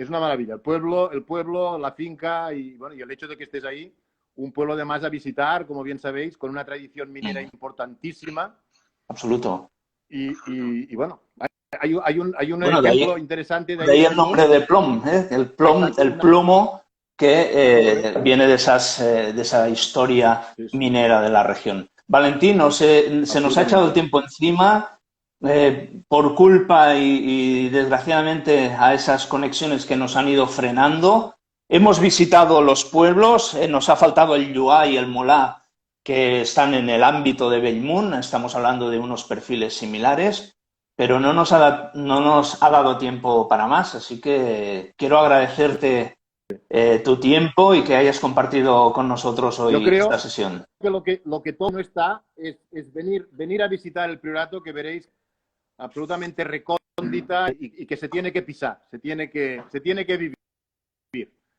una maravilla. El pueblo, la finca y, bueno, y el hecho de que estés ahí, un pueblo además a visitar, como bien sabéis, con una tradición minera Mm, importantísima. absoluto. Y bueno, hay un Bueno, ejemplo interesante de de ahí ahí de el nombre Bellmunt. de plom, ¿eh? Exacto, El plomo que correcto. viene de esa historia Sí, sí, minera de la región. Valentín, se nos ha echado el absolutamente. tiempo encima por culpa y desgraciadamente a esas conexiones que nos han ido frenando. Hemos visitado los pueblos, nos ha faltado el Lluà y el Molà que están en el ámbito de Bellmunt, estamos hablando de unos perfiles similares, pero no nos ha dado tiempo para más, así que quiero agradecerte tu tiempo y que hayas compartido con nosotros Yo hoy esta creo sesión. que lo que todo no está es venir a visitar el Priorato, que veréis absolutamente recóndita y que se tiene que pisar, se tiene que vivir,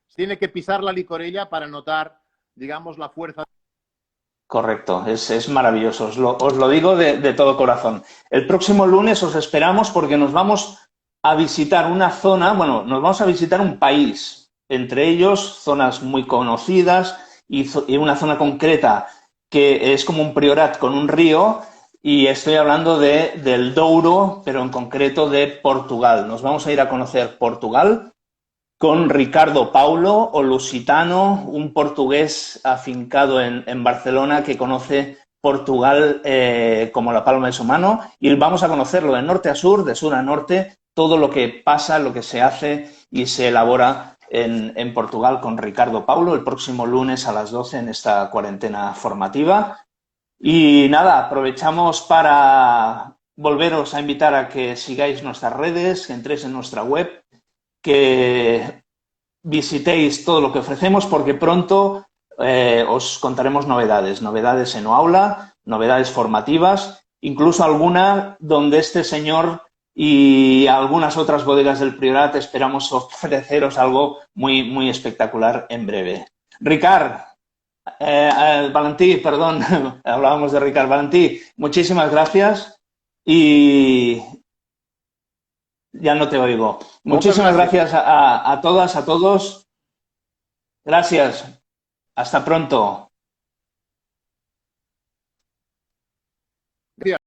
se tiene que pisar la licorella para notar, digamos, la fuerza. Correcto, es maravilloso, os lo digo de todo corazón. El próximo lunes os esperamos porque nos vamos a visitar una zona, bueno, nos vamos a visitar un país, entre ellos zonas muy conocidas y una zona concreta que es como un priorat con un río y estoy hablando del Douro, pero en concreto de Portugal. Nos vamos a ir a conocer Portugal con Ricardo Paulo, o lusitano, un portugués afincado en Barcelona que conoce Portugal como la palma de su mano y vamos a conocerlo de norte a sur, de sur a norte, todo lo que pasa, lo que se hace y se elabora en Portugal con Ricardo Paulo el próximo lunes a las 12 en esta cuarentena formativa. Y nada, aprovechamos para volveros a invitar a que sigáis nuestras redes, que entréis en nuestra web, que visitéis todo lo que ofrecemos porque pronto os contaremos novedades en Oaula, novedades formativas, incluso alguna donde este señor y algunas otras bodegas del Priorat esperamos ofreceros algo muy, muy espectacular en breve. Ricard, Valentí, perdón, hablábamos de Ricard. Valentí, muchísimas gracias y ya no te oigo. Moltes Muchísimas gràcies. gracias a todas, a todos. Gracias. Hasta pronto.